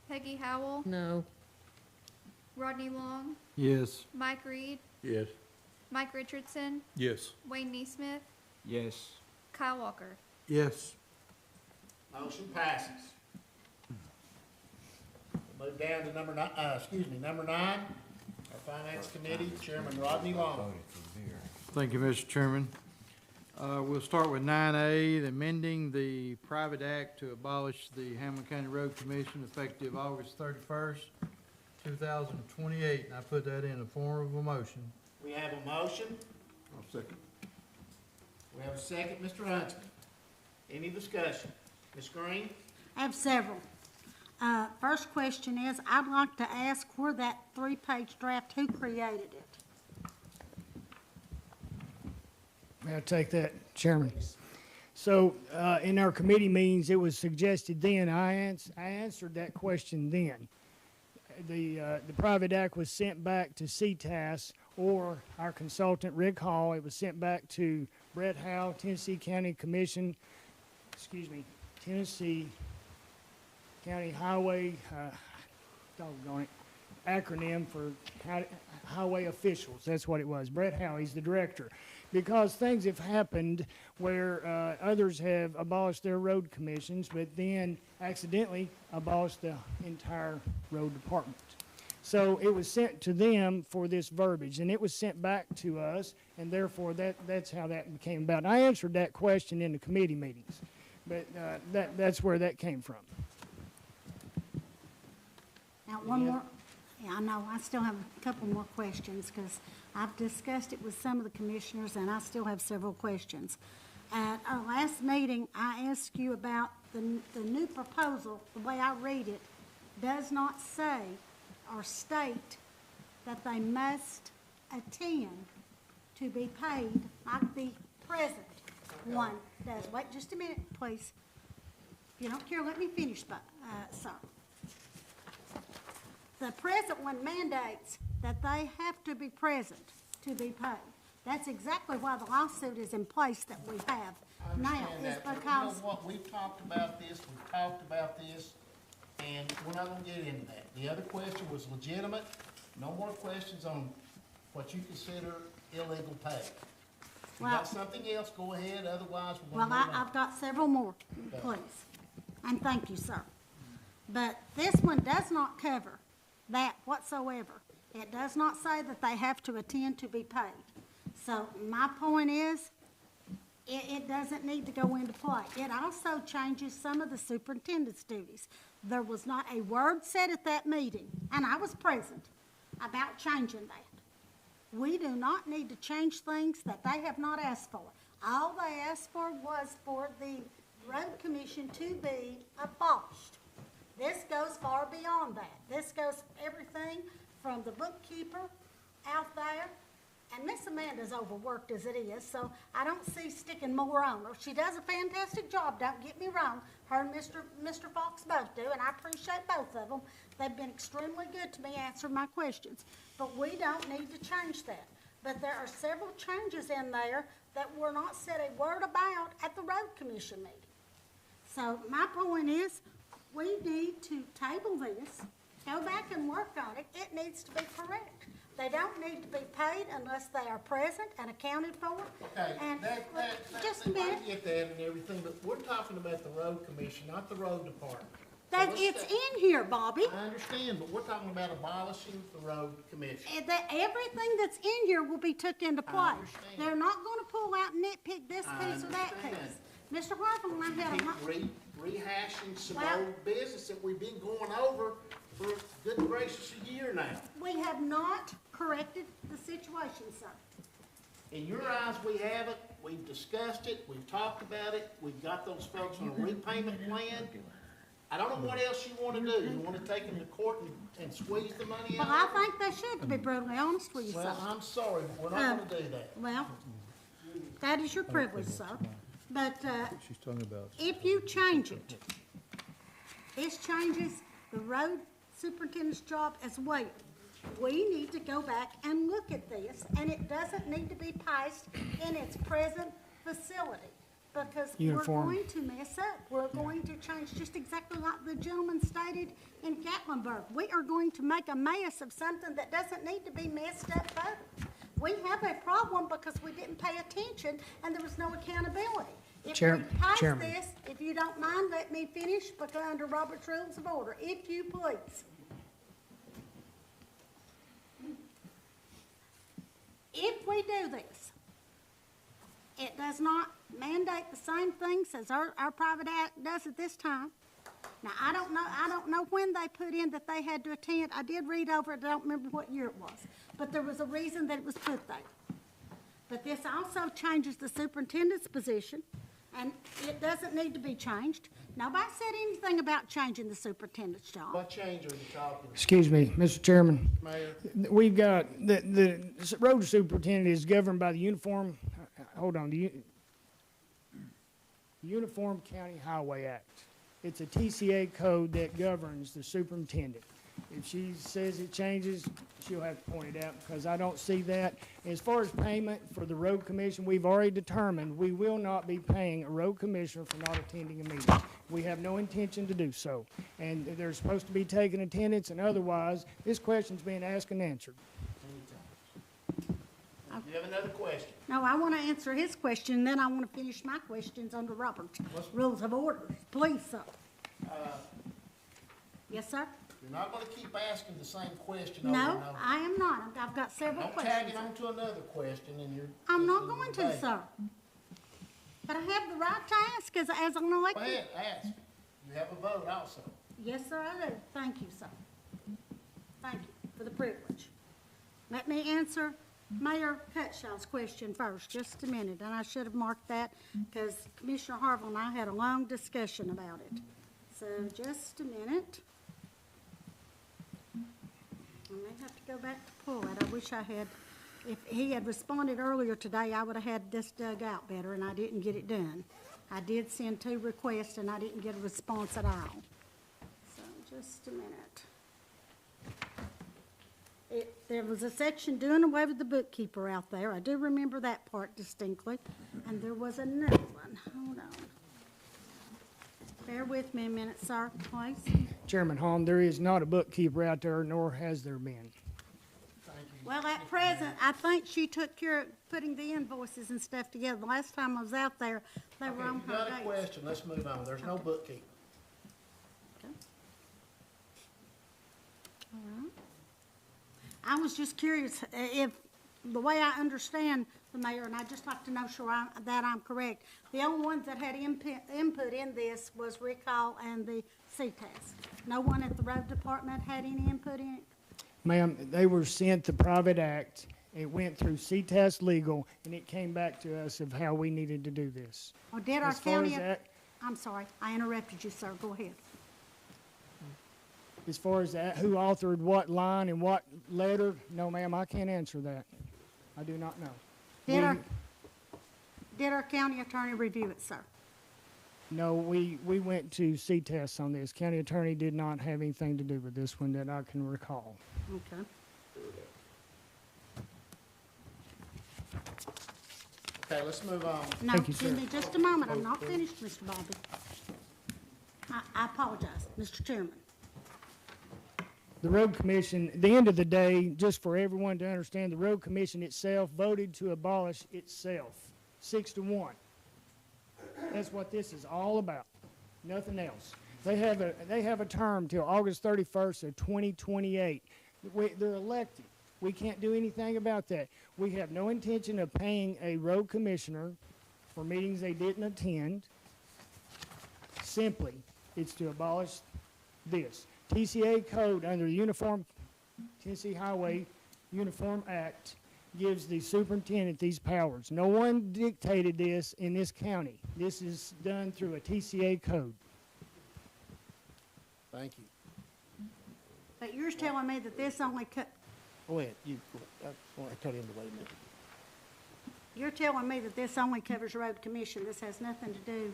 Peggy Howell, No. Rodney Long, Yes. Mike Reed, Yes. Mike Richardson, Yes. Wayne Neesmith, Yes. Kyle Walker. Yes. Motion passes. We'll move down to number 9, our Finance Committee, Chairman Rodney Long. Thank you, Mr. Chairman. We'll start with 9A, amending the private act to abolish the Hamblen County Road Commission effective August 31st, 2028. And I put that in the form of a motion. We have a motion. I'll second. We have a second, Mr. Huntsman. Any discussion? Ms. Green? I have several. First question is, I'd like to ask where that 3-page draft, who created it? May I take that, Chairman? So, in our committee meetings, it was suggested then, I answered that question then. The private act was sent back to CTAS or our consultant, Rick Hall. It was sent back to Brett Howe, Tennessee County Tennessee County Highway, doggone it, acronym for highway officials. That's what it was. Brett Howe, he's the director. Because things have happened where others have abolished their road commissions, but then accidentally abolished the entire road department. So it was sent to them for this verbiage, and it was sent back to us, and therefore that's how that came about. And I answered that question in the committee meetings, but that's where that came from. Now, one more, yeah, I know, I still have a couple more questions, because I've discussed it with some of the commissioners, and I still have several questions. At our last meeting, I asked you about the new proposal, the way I read it, does not say or state that they must attend to be paid like the present one does. Wait just a minute, please. If you don't care, let me finish, sir. The present one mandates that they have to be present to be paid. That's exactly why the lawsuit is in place that we have I now, understand is that, but you because, know what, we've talked about this, and we're not gonna get into that. The other question was legitimate, no more questions on what you consider illegal pay. If you Well- got something else, go ahead, otherwise we're well, gonna move on. I've got several more, please. And thank you, sir. But this one does not cover that whatsoever. It does not say that they have to attend to be paid. So my point is, it doesn't need to go into play. It also changes some of the superintendent's duties. There was not a word said at that meeting, and I was present, about changing that. We do not need to change things that they have not asked for. All they asked for was for the road commission to be abolished. This goes far beyond that. This goes everything from the bookkeeper out there, and Miss Amanda's overworked as it is, so I don't see sticking more on her. She does a fantastic job, don't get me wrong. Her and Mr. Fox both do, and I appreciate both of them. They've been extremely good to me answering my questions. But we don't need to change that. But there are several changes in there that were not said a word about at the road commission meeting. So my point is, we need to table this, go back and work on it. It needs to be correct. They don't need to be paid unless they are present and accounted for. Okay, And just a I minute, get that and everything, but we're talking about the road commission, not the road department. So that let's it's stay- in here, Bobby. I understand, but we're talking about abolishing the road commission. That everything that's in here will be took into play. understand. They're not gonna pull out and nitpick this I piece or that understand. piece. Mr. Harville and I had a, Keep rehashing some Well- old business that we've been going over for good gracious a year now. we have not corrected the situation, sir. In your eyes, we haven't, we've discussed it, we've talked about it, we've got those folks on a repayment plan. I don't know what else you wanna do, you wanna take them to court and squeeze the money Well, out? I think they should, to be brutally honest with you, sir. Well, I'm sorry, but we're not gonna do that. Well, that is your privilege, sir. But, She's talking about. if you change it, this changes the road superintendent's job as well. We need to go back and look at this, and it doesn't need to be passed in its present facility, because we're Uniform. going to mess up. We're going to change just exactly like the gentleman stated in Gatlinburg. We are going to make a mess of something that doesn't need to be messed up further. We have a problem because we didn't pay attention and there was no accountability. If we pass Chairman. this, if you don't mind, let me finish, because under Robert's Rules of Order, if you please. If we do this, it does not mandate the same things as our private act does at this time. Now, I don't know when they put in that they had to attend. I did read over it, I don't remember what year it was, but there was a reason that it was put there. But this also changes the superintendent's position, and it doesn't need to be changed. Nobody said anything about changing the superintendent's job. What change are you talking, Excuse me, Mr. Chairman. Mayor? We've got, the road superintendent is governed by the Uniform County Highway Act. It's a TCA code that governs the superintendent. If she says it changes, she'll have to point it out, because I don't see that. As far as payment for the road commission, we've already determined we will not be paying a road commissioner for not attending a meeting. We have no intention to do so. And they're supposed to be taking attendance, and otherwise, this question's being asked and answered. Do you have another question? No, I want to answer his question, and then I want to finish my questions under Robert's Rules of Order. Please, sir. Yes, sir? You're not gonna keep asking the same question over and No, over. I am not. I've got several Don't tag questions. it on to another question and you're. I'm not this is going to, debate. sir. But I have the right to ask as an Go elected. ahead, ask. You have a vote also. Yes, sir, I do. Thank you, sir. Thank you for the privilege. Let me answer Mayor Cutshaw's question first, just a minute, and I should have marked that because Commissioner Harville and I had a long discussion about it. So just a minute. I may have to go back to pull it. I wish I had, if he had responded earlier today, I would have had this dug out better, and I didn't get it done. I did send 2 requests, and I didn't get a response at all. So just a minute. There was a section doing away with the bookkeeper out there. I do remember that part distinctly. And there was another one. Hold on. Bear with me a minute, sir, please. Chairman Hahn, there is not a bookkeeper out there, nor has there been. Well, at present, I think she took care of putting the invoices and stuff together. The last time I was out there, they were on If you her got a dates. question, let's move on. There's no bookkeeper. All right. I was just curious if, the way I understand the mayor, and I'd just like to know that I'm correct, the only ones that had input in this was Rick Hall and the CTAS. No one at the road department had any input in it? Ma'am, they were sent the private act. It went through CTAS legal, and it came back to us of how we needed to do this. Or did our As far as county, that- I'm sorry, I interrupted you, sir, go ahead. As far as that, who authored what line and what letter, no, ma'am, I can't answer that. I do not know. Did our county attorney review it, sir? No, we went to CTAS on this. County attorney did not have anything to do with this one that I can recall. Okay. Okay, let's move on. No, Thank you, sir. give me just a moment, I'm not finished, Mr. Bobby. I apologize, Mr. Chairman. The road commission, at the end of the day, just for everyone to understand, the road commission itself voted to abolish itself, 6-1. That's what this is all about, nothing else. They have a term till August 31st of 2028. They're elected. We can't do anything about that. We have no intention of paying a road commissioner for meetings they didn't attend. Simply, it's to abolish this. TCA code under the Tennessee Highway Uniform Act gives the superintendent these powers. No one dictated this in this county. This is done through a TCA code. Thank you. But you're telling me that this only Go ahead. I want to tell him to wait a minute. You're telling me that this only covers road commission. This has nothing to do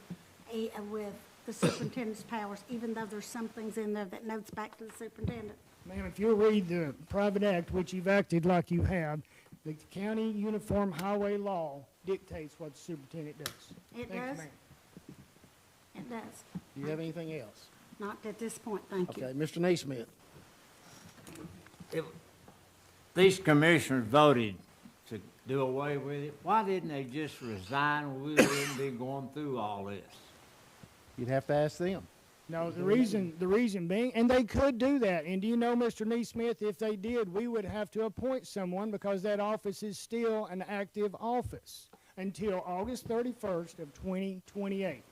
with the superintendent's powers, even though there's some things in there that notes back to the superintendent. Ma'am, if you'll read the private act, which you've acted like you have, the county uniform highway law dictates what the superintendent does. It Thank you, does? ma'am. It does. Do you have anything else? Not at this point, thank you. Okay, Mr. Neesmith. These commissioners voted to do away with it. Why didn't they just resign? We wouldn't be going through all this. You'd have to ask them. No, the reason being, and they could do that, and do you know, Mr. Neesmith, if they did, we would have to appoint someone because that office is still an active office until August 31st of 2028.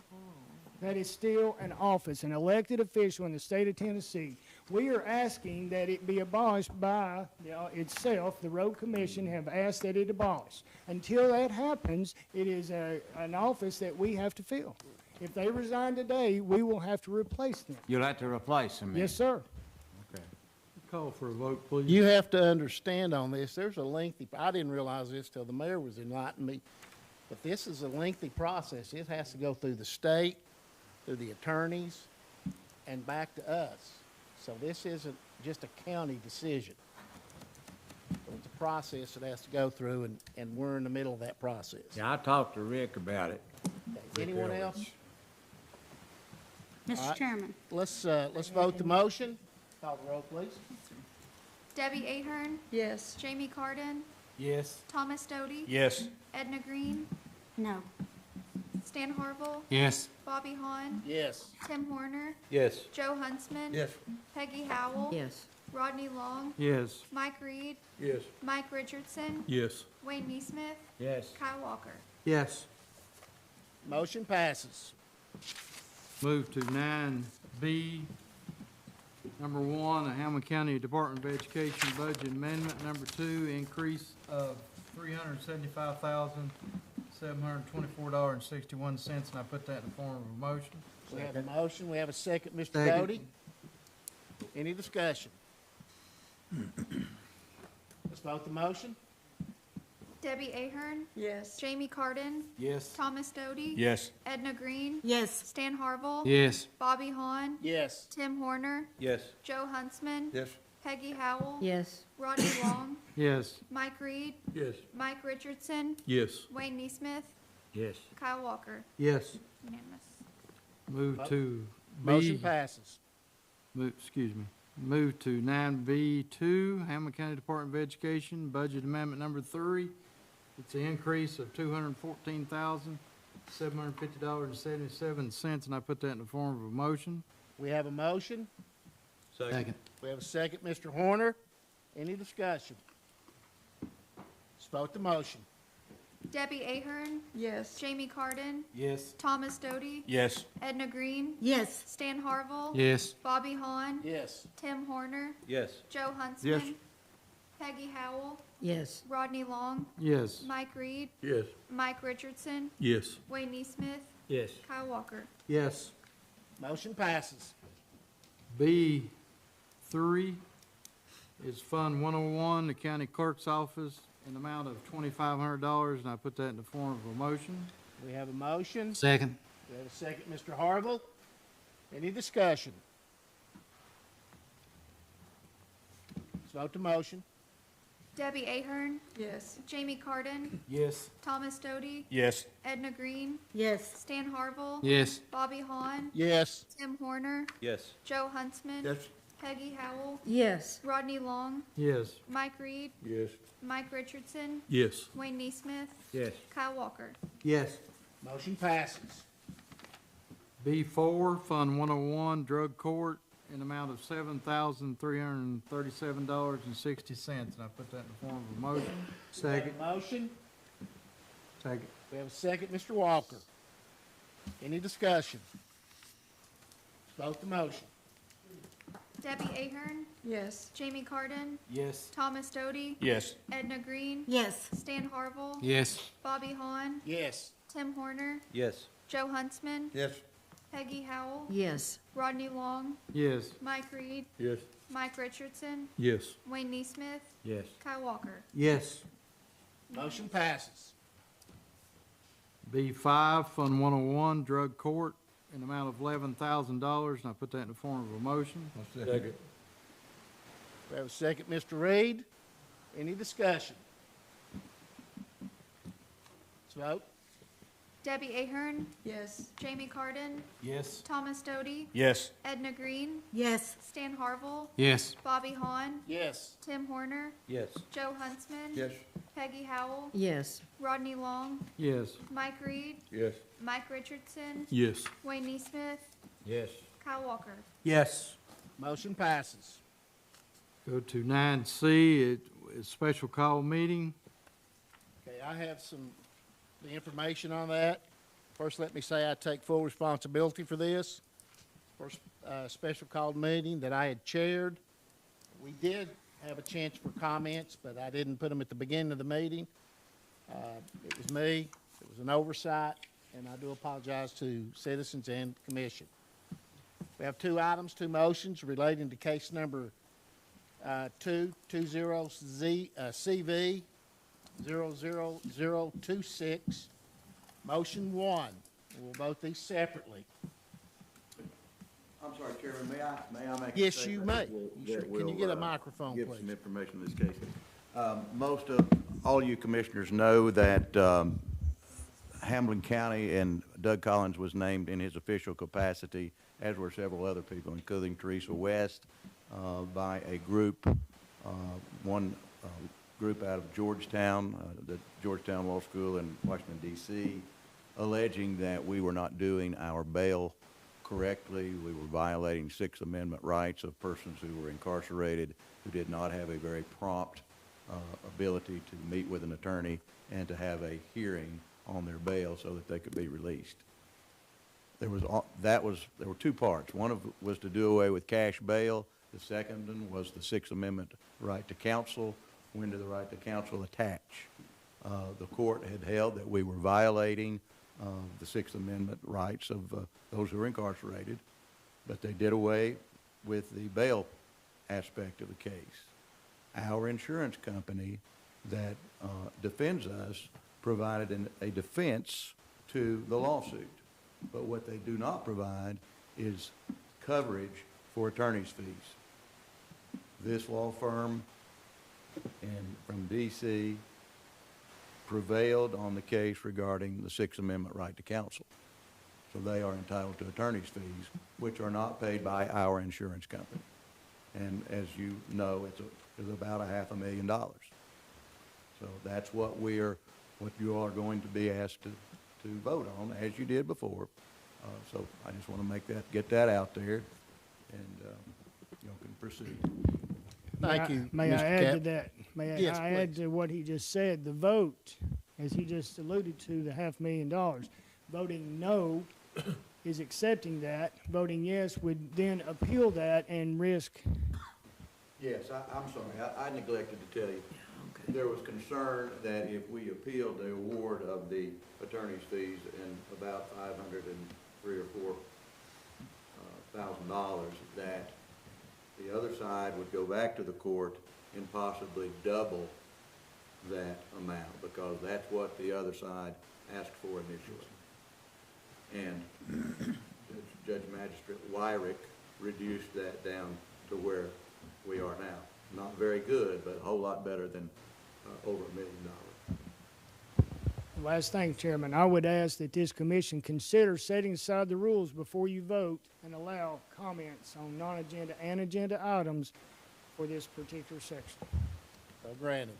That is still an office, an elected official in the state of Tennessee. We are asking that it be abolished by itself. The road commission have asked that it abolish. Until that happens, it is an office that we have to fill. If they resign today, we will have to replace them. You'll have to replace them. Yes, sir. Okay. Call for a vote, please. You have to understand on this, there's a lengthy, I didn't realize this till the mayor was enlightening me, but this is a lengthy process. It has to go through the state, through the attorneys, and back to us. So this isn't just a county decision. It's a process that has to go through, and we're in the middle of that process. Yeah, I talked to Rick about it. Okay, anyone else? All Mr. right. Chairman, Let's vote the motion. Call the roll, please. Debbie Ahern, Yes. Jamie Carden, Yes. Thomas Doty, Yes. Edna Green, no. Stan Harville, Yes. Bobby Hahn, Yes. Tim Horner, Yes. Joe Huntsman, Peggy Howell, Yes. Rodney Long, Yes. Mike Reed, Yes. Mike Richardson, Yes. Wayne Neesmith, Yes. Kyle Walker. Yes. Motion passes. Move to 9B. Number 1, the Hamblen County Department of Education Budget Amendment. Number 2, increase of $375,724.61, and I put that in the form of a motion. We have a motion, we have a second, Mr. Second. Doty. Any discussion? Let's vote the motion. Debbie Ahern, Yes. Jamie Carden, Yes. Thomas Doty, Yes. Edna Green, Yes. Stan Harville, Yes. Bobby Hahn, Yes. Tim Horner, Yes. Joe Huntsman, Yes. Peggy Howell, Yes. Rodney Long, Yes. Mike Reed, Yes. Mike Richardson, Yes. Wayne Neesmith, Yes. Kyle Walker. Yes. Unanimous. Move to Motion B, passes. move to 9B2, Hamblen County Department of Education, Budget Amendment Number 3. It's an increase of $214,750.77, and I put that in the form of a motion. We have a motion, Second. we have a second, Mr. Horner. Any discussion? Let's vote the motion. Debbie Ahern, Yes. Jamie Carden, Yes. Thomas Doty, Yes. Edna Green, Yes. Stan Harville, Yes. Bobby Hahn, Yes. Tim Horner, Yes. Joe Huntsman, Peggy Howell, Yes. Rodney Long, Yes. Mike Reed, Yes. Mike Richardson, Yes. Wayne Neesmith, Yes. Kyle Walker. Yes. Motion passes. B3 is Fund 101, the County Clerk's Office, in the amount of $2,500, and I put that in the form of a motion. We have a motion, Second. we have a second, Mr. Harville. Any discussion? Let's vote the motion. Debbie Ahern, Yes. Jamie Carden, Yes. Thomas Doty, Yes. Edna Green, Yes. Stan Harville, Yes. Bobby Hahn, Yes. Tim Horner, Yes. Joe Huntsman, Yes. Peggy Howell, Yes. Rodney Long, Yes. Mike Reed, Yes. Mike Richardson, Yes. Wayne Neesmith, Yes. Kyle Walker. Yes. Motion passes. B4, Fund 101, Drug Court, in the amount of $7,337.60, and I put that in the form of a motion. We have Second. a motion, Second. we have a second, Mr. Walker. Any discussion? Let's vote the motion. Debbie Ahern, Yes. Jamie Carden, Yes. Thomas Doty, Yes. Edna Green, Yes. Stan Harville, Yes. Bobby Hahn, Yes. Tim Horner, Yes. Joe Huntsman, Yes. Peggy Howell, Yes. Rodney Long, Yes. Mike Reed, Yes. Mike Richardson, Yes. Wayne Neesmith, Yes. Kyle Walker. Yes. Motion passes. B5, Fund 101, Drug Court, in the amount of $11,000, and I put that in the form of a motion. Second. We have a second, Mr. Reed. Any discussion? Let's vote. Debbie Ahern, Yes. Jamie Carden, Yes. Thomas Doty, Yes. Edna Green, Yes. Stan Harville, Yes. Bobby Hahn, Yes. Tim Horner, Yes. Joe Huntsman, Yes. Peggy Howell, Yes. Rodney Long, Yes. Mike Reed, Yes. Mike Richardson, Yes. Wayne Neesmith, Yes. Kyle Walker. Yes. Motion passes. Go to 9C, it's special call meeting. Okay, I have the information on that. First, let me say I take full responsibility for this. First, special called meeting that I had chaired. We did have a chance for comments, but I didn't put them at the beginning of the meeting. It was me, it was an oversight, and I do apologize to citizens and commission. We have two items, two motions relating to case number 220CV 00026. Motion 1. We'll vote these separately. I'm sorry, Chairman, may I make a Yes, statement? you may. that will- You sure- that can you will, get a microphone, give please? some information in this case. All you commissioners know that Hamblen County and Doug Collins was named in his official capacity, as were several other people, including Teresa West, by a group, one group out of Georgetown, the Georgetown Law School in Washington, D.C., alleging that we were not doing our bail correctly. We were violating Sixth Amendment rights of persons who were incarcerated, who did not have a very prompt ability to meet with an attorney and to have a hearing on their bail so that they could be released. There were two parts. One was to do away with cash bail. The second one was the Sixth Amendment right to counsel. When did the right to counsel attach? The court had held that we were violating the Sixth Amendment rights of those who are incarcerated, but they did away with the bail aspect of the case. Our insurance company that defends us provided a defense to the lawsuit, but what they do not provide is coverage for attorney's fees. This law firm from D.C. prevailed on the case regarding the Sixth Amendment right to counsel. So they are entitled to attorney's fees, which are not paid by our insurance company. And as you know, it's about $500,000. So that's what you are going to be asked to vote on, as you did before. So I just want to get that out there, and you can proceed. Thank you, May I Mr. add Cap. to that? May Yes, I add please. to what he just said? The vote, as he just alluded to, the $500,000. Voting no is accepting that. Voting yes would then appeal that and risk. Yes, I'm sorry, I neglected to tell you. There was concern that if we appealed the award of the attorney's fees in about $503,000 or $4,000, that the other side would go back to the court and possibly double that amount, because that's what the other side asked for initially. And Judge Magistrate Wyrick reduced that down to where we are now. Not very good, but a whole lot better than over $1 million. Last thing, Chairman, I would ask that this commission consider setting aside the rules before you vote and allow comments on non-agenda and agenda items for this particular section. So granted.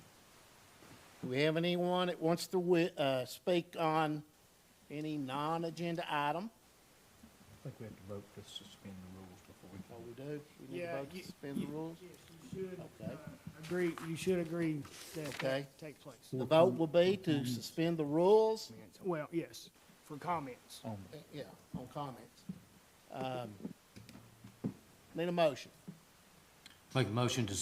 Do we have anyone that wants to speak on any non-agenda item? I think we have to vote to suspend the rules before we. Oh, we do? We need to Yeah, vote to suspend the rules? Yes, you should. Okay. You should agree that Okay. that take place. The vote will be to suspend the rules? Well, yes, for comments. Yeah, on comments. Need a motion? Make a motion to,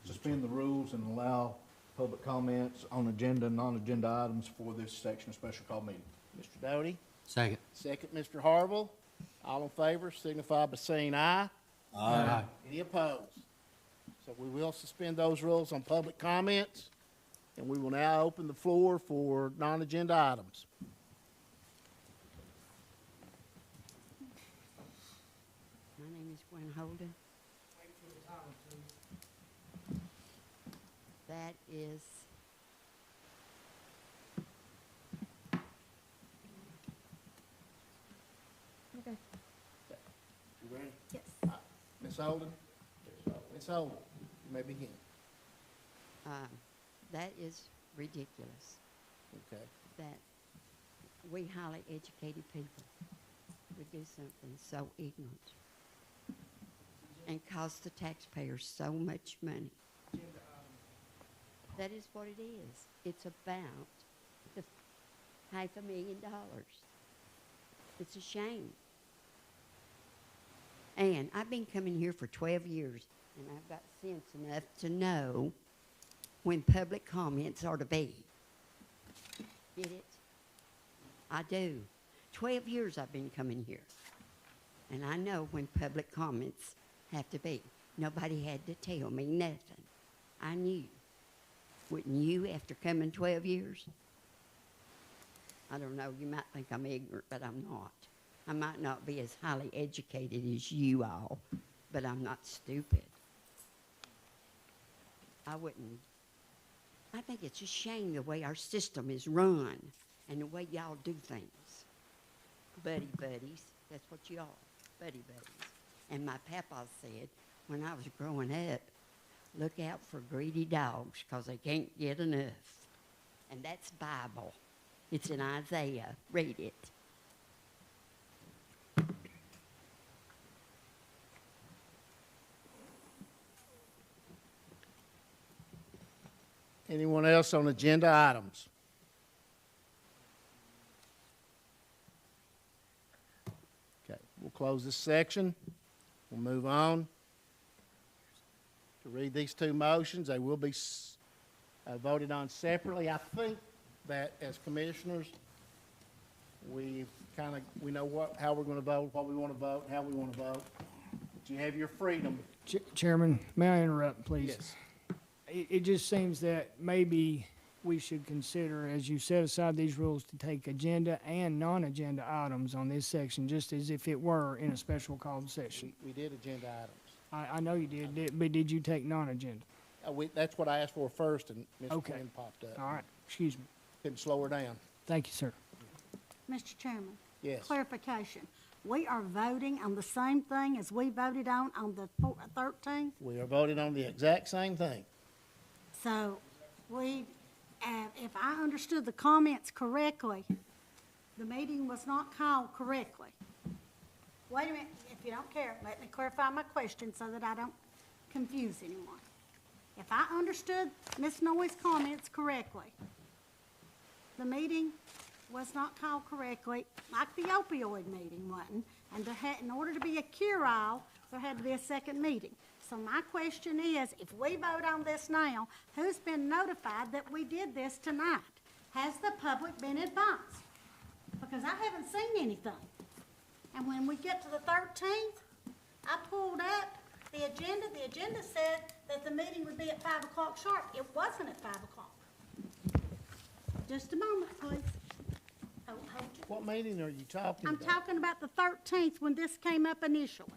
Suspend the rules and allow public comments on agenda and non-agenda items for this section of special call meeting. Mr. Doty? second. Second, Mr. Harville. All in favor signify by saying aye. Aye. Any opposed? So we will suspend those rules on public comments, and we will now open the floor for non-agenda items. My name is Gwen Holden. That is, You ready? Yes. Ms. Holden? Ms. Holden, you may begin. that is ridiculous Okay. that we highly educated people would do something so ignorant and cost the taxpayers so much money. That is what it is. It's about the $500,000. It's a shame. And I've been coming here for 12 years, and I've got sense enough to know when public comments are to be. Get it? I do. 12 years I've been coming here, and I know when public comments have to be. Nobody had to tell me nothing. I knew. Wouldn't you after coming 12 years? I don't know, you might think I'm ignorant, but I'm not. I might not be as highly educated as you all, but I'm not stupid. I think it's a shame the way our system is run and the way y'all do things. Buddy buddies, that's what you are, buddy buddies. And my papa said when I was growing up, look out for greedy dogs, 'cause they can't get enough. And that's Bible. It's in Isaiah. Read it. Anyone else on agenda items? Okay, we'll close this section. We'll move on to read these two motions. They will be voted on separately. I think that as commissioners, we know how we're gonna vote, what we wanna vote, how we wanna vote. But you have your freedom. Chairman, may I interrupt, please? Yes. It just seems that maybe we should consider, as you set aside these rules, to take agenda and non-agenda items on this section, just as if it were in a special called session. We did agenda items. I know you did, but did you take non-agenda? That's what I asked for first, and Ms. Okay. Quinn popped up. All right, excuse me. Couldn't slow her down. Thank you, sir. Mr. Chairman? Yes. Clarification. We are voting on the same thing as we voted on the 13th? We are voting on the exact same thing. So if I understood the comments correctly, the meeting was not called correctly. Wait a minute, if you don't care, let me clarify my question so that I don't confuse anyone. If I understood Ms. Noy's comments correctly, the meeting was not called correctly, like the opioid meeting wasn't, and in order to be a cure-all, there had to be a second meeting. So my question is, if we vote on this now, who's been notified that we did this tonight? Has the public been advised? Because I haven't seen anything. And when we get to the 13th, I pulled up the agenda. The agenda said that the meeting would be at 5 o'clock sharp. It wasn't at 5 o'clock. Just a moment, please. Hold your- What meeting are you talking I'm about? talking about the 13th when this came up initially.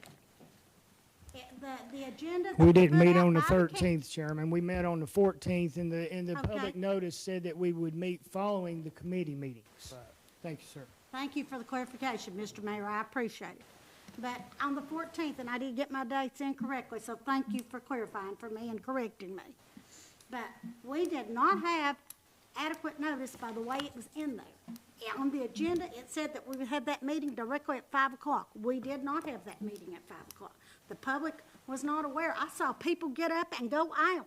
The agenda. that We didn't put meet out on the by coun- 13th, Chairman. We met on the 14th, and the Okay. public notice said that we would meet following the committee meetings. Thank you, sir. Thank you for the clarification, Mr. Mayor, I appreciate it. But on the 14th, and I did get my dates incorrectly, so thank you for clarifying for me and correcting me. But we did not have adequate notice by the way it was in there. On the agenda, it said that we would have that meeting directly at 5 o'clock. We did not have that meeting at 5 o'clock. The public was not aware. I saw people get up and go out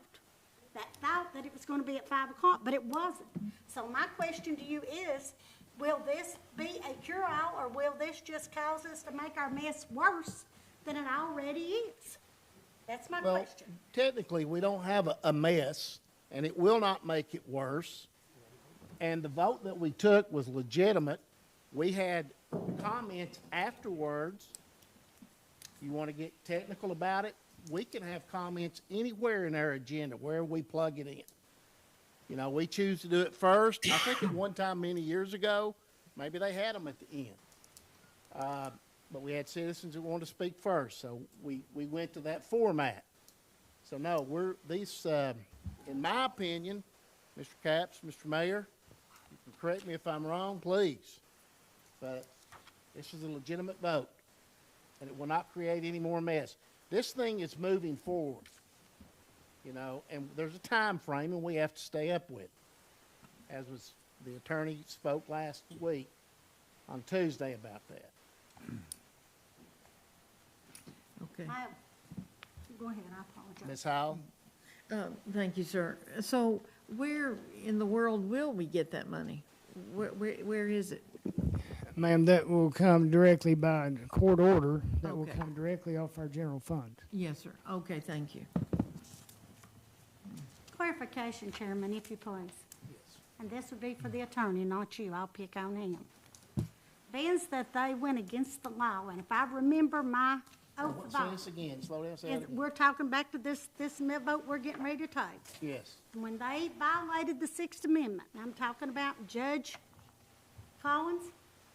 that thought that it was going to be at 5 o'clock, but it wasn't. So my question to you is, will this be a cure-all, or will this just cause us to make our mess worse than it already is? That's my Well, question. technically, we don't have a mess, and it will not make it worse. And the vote that we took was legitimate. We had comments afterwards. You want to get technical about it? We can have comments anywhere in our agenda, where we plug it in. You know, we choose to do it first. I think at one time many years ago, maybe they had them at the end. But we had citizens who wanted to speak first, so we went to that format. So no, in my opinion, Mr. Capps, Mr. Mayor, you can correct me if I'm wrong, please. But this is a legitimate vote, and it will not create any more mess. This thing is moving forward, you know, and there's a time frame, and we have to stay up with it. As was the attorney spoke last week on Tuesday about that. Okay. Go ahead, I apologize. Ms. Howell? Thank you, sir. So where in the world will we get that money? Where is it? Ma'am, that will come directly by court order. That will Okay. come directly off our general fund. Yes, sir. Okay, thank you. Clarification, Chairman, if you please. And this would be for the attorney, not you. I'll pick on him. Being that they went against the law, and if I remember my oath of Say office, this again, slow down, say it again. we're talking back to this vote we're getting ready to take. Yes. When they violated the Sixth Amendment, and I'm talking about Judge Collins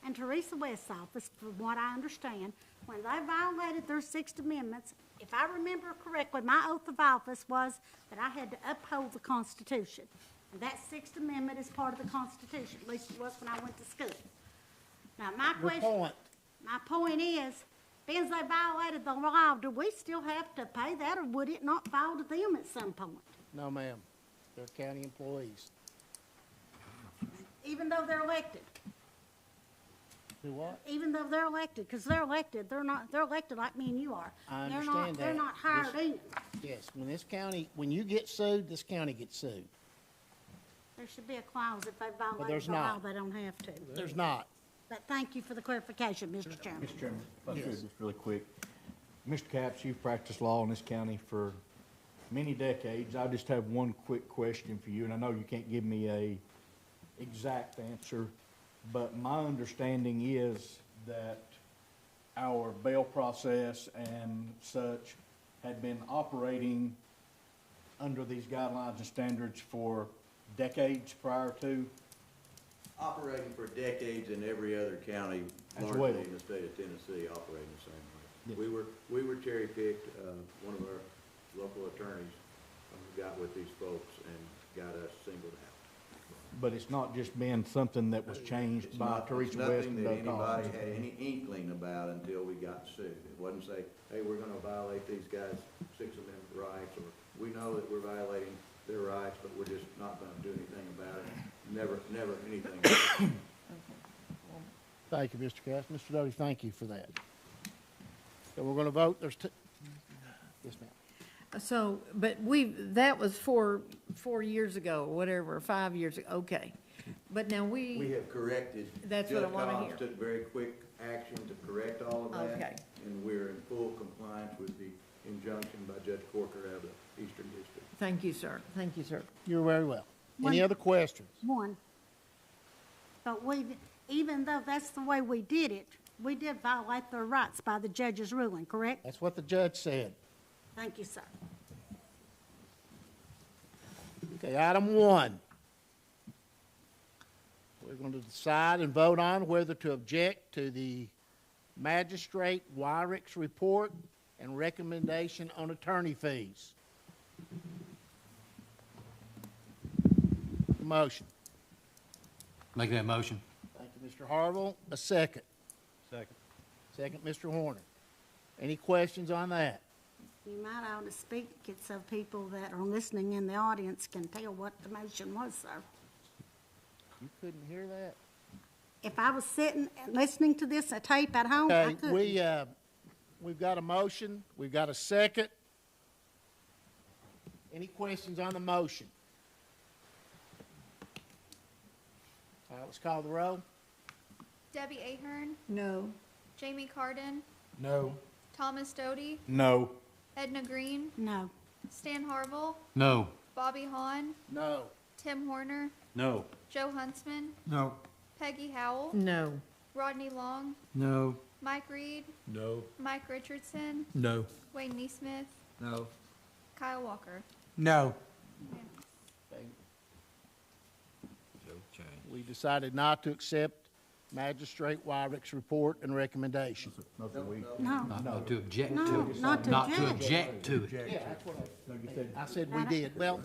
and Teresa West's office, from what I understand, when they violated their Sixth Amendments, if I remember correctly, my oath of office was that I had to uphold the Constitution. And that Sixth Amendment is part of the Constitution, at least it was when I went to school. Now, my Your question. point. My point is, being they violated the law, do we still have to pay that, or would it not fall to them at some point? No, ma'am. They're county employees. Even though they're elected? Do what? Even though they're elected, because they're elected, they're elected like me and you are. I They're understand not- They're that. not hired This- in. Yes, when you get sued, this county gets sued. There should be a clause if they violate there's the law, not. they don't have to. There's not. But thank you for the clarification, Mr. Chairman. Mr. Chairman, if I could, Yes. just really quick. Mr. Capps, you've practiced law in this county for many decades. I just have one quick question for you, and I know you can't give me a exact answer, but my understanding is that our bail process and such had been operating under these guidelines and standards for decades prior to. Operating for decades in every other county, As largely well. in the state of Tennessee, operating the same Yes. way. We were cherry-picked, one of our local attorneys got with these folks and got us singled out. But it's not just been something that was changed It's by not- Teresa it's West nothing and that Doug anybody Collins. had any inkling about until we got sued. It wasn't say, hey, we're gonna violate these guys' Sixth Amendment rights, or we know that we're violating their rights, but we're just not gonna do anything about it. Never anything. Thank you, Mr. Cass. Mr. Doty, thank you for that. So we're gonna vote, yes, ma'am. So, but that was 4 years ago, or whatever, 5 years ago, okay. But now We have corrected. That's what I wanna Judge hear. Collins took very quick action to correct all of that. Okay. And we're in full compliance with the injunction by Judge Corker out of the Eastern District. Thank you, sir. Thank you, sir. You're very well. Any One- other questions? One. But even though that's the way we did it, we did violate their rights by the judge's ruling, correct? That's what the judge said. Thank you, sir. Okay, item 1. We're going to decide and vote on whether to object to the magistrate Wyrick's report and recommendation on attorney fees. Motion. Make that motion. Thank you, Mr. Harville. A second. Second. Second, Mr. Horner. Any questions on that? You might ought to speak it so people that are listening in the audience can tell what the motion was, sir. You couldn't hear that? If I was sitting and listening to this at tape at home, I Okay, couldn't. we've got a motion, we've got a second. Any questions on the motion? All right, let's call the roll. Debbie Ahern, No. Jamie Carden, No. Thomas Doty, No. Edna Green, No. Stan Harville, No. Bobby Hahn, No. Tim Horner, No. Joe Huntsman, No. Peggy Howell, No. Rodney Long, No. Mike Reed, No. Mike Richardson, No. Wayne Neesmith, No. Kyle Walker. No. We decided not to accept Magistrate Wyrick's report and recommendation. No. No, to object No, to it. not to Not to object. object to it. Yeah, that's what I said we did. Well,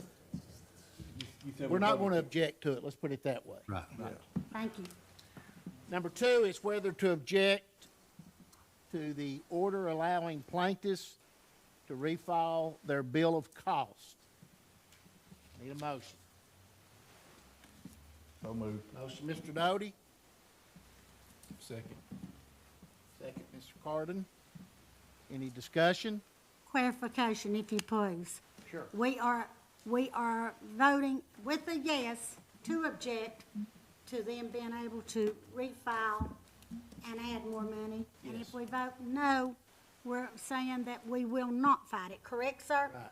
we're not going to object to it, let's put it that way. Right. Thank you. Number 2 is whether to object to the order allowing plaintiffs to refile their bill of cost. Need a motion. So moved. Motion, Mr. Doty. Second. Second, Mr. Carden. Any discussion? Clarification, if you please. Sure. We are voting with a yes to object to them being able to refile and add more money. And if we vote no, we're saying that we will not fight it, correct, sir? Right.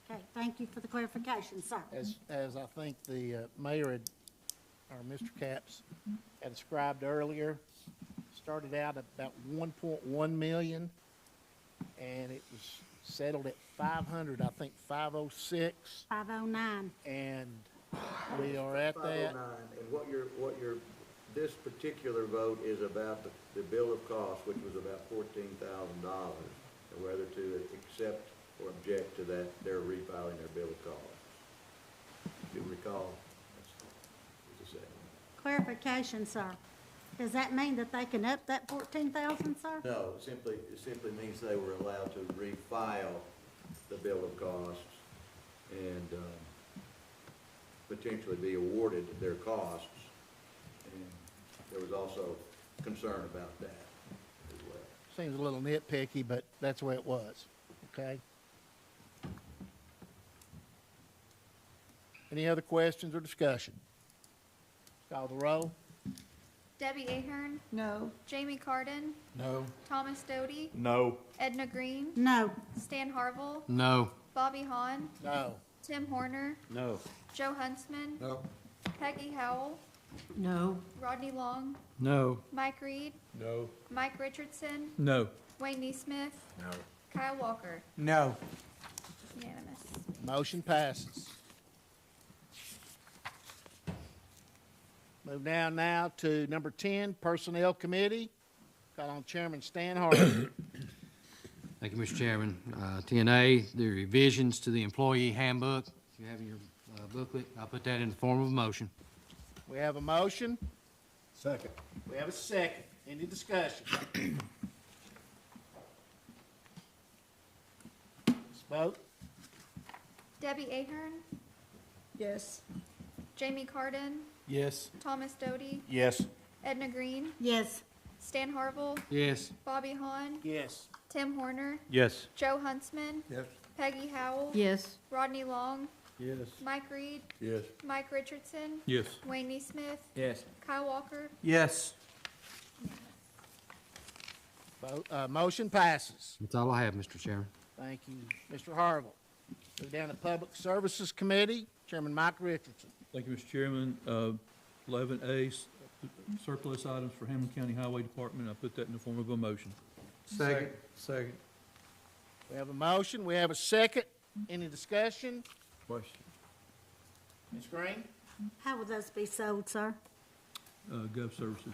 Okay, thank you for the clarification, sir. As I think the mayor had, or Mr. Capps had described earlier, started out at about 1.1 million, and it was settled at 500, I think 506, 509. and we are at that. 509, and what your, this particular vote is about the bill of cost, which was about $14,000, and whether to accept or object to that, they're refiling their bill of cost. You recall, that's the second. Clarification, sir. Does that mean that they can up that 14,000, sir? No, it simply means they were allowed to refile the bill of costs and potentially be awarded their costs. And there was also concern about that as well. Seems a little nitpicky, but that's the way it was, okay? Any other questions or discussion? Call the roll. Debbie Ahern, No. Jamie Carden, No. Thomas Doty, No. Edna Green, No. Stan Harville, No. Bobby Hahn, No. Tim Horner, No. Joe Huntsman, No. Peggy Howell, No. Rodney Long, No. Mike Reed, No. Mike Richardson, No. Wayne Neesmith, No. Kyle Walker. No. Unanimous. Motion passes. Move down now to number 10, Personnel Committee. Call on Chairman Stan Harvey. Thank you, Mr. Chairman. 10A, the revisions to the employee handbook. If you have your booklet, I'll put that in the form of a motion. We have a motion. Second. We have a second. Any discussion? Let's vote. Debbie Ahern, Yes. Jamie Carden, Yes. Thomas Doty, Yes. Edna Green, Yes. Stan Harville, Yes. Bobby Hahn, Yes. Tim Horner, Yes. Joe Huntsman, Yes. Peggy Howell, Yes. Rodney Long, Yes. Mike Reed, Yes. Mike Richardson, Yes. Wayne Neesmith, Yes. Kyle Walker. Yes. Motion passes. That's all I have, Mr. Chairman. Thank you, Mr. Harville. Move down to Public Services Committee, Chairman Mike Richardson. Thank you, Mr. Chairman. 11A, surplus items for Hamblen County Highway Department. I put that in the form of a motion. Second. Second. We have a motion, we have a second. Any discussion? Question. Ms. Green? How will those be sold, sir? Gov Services,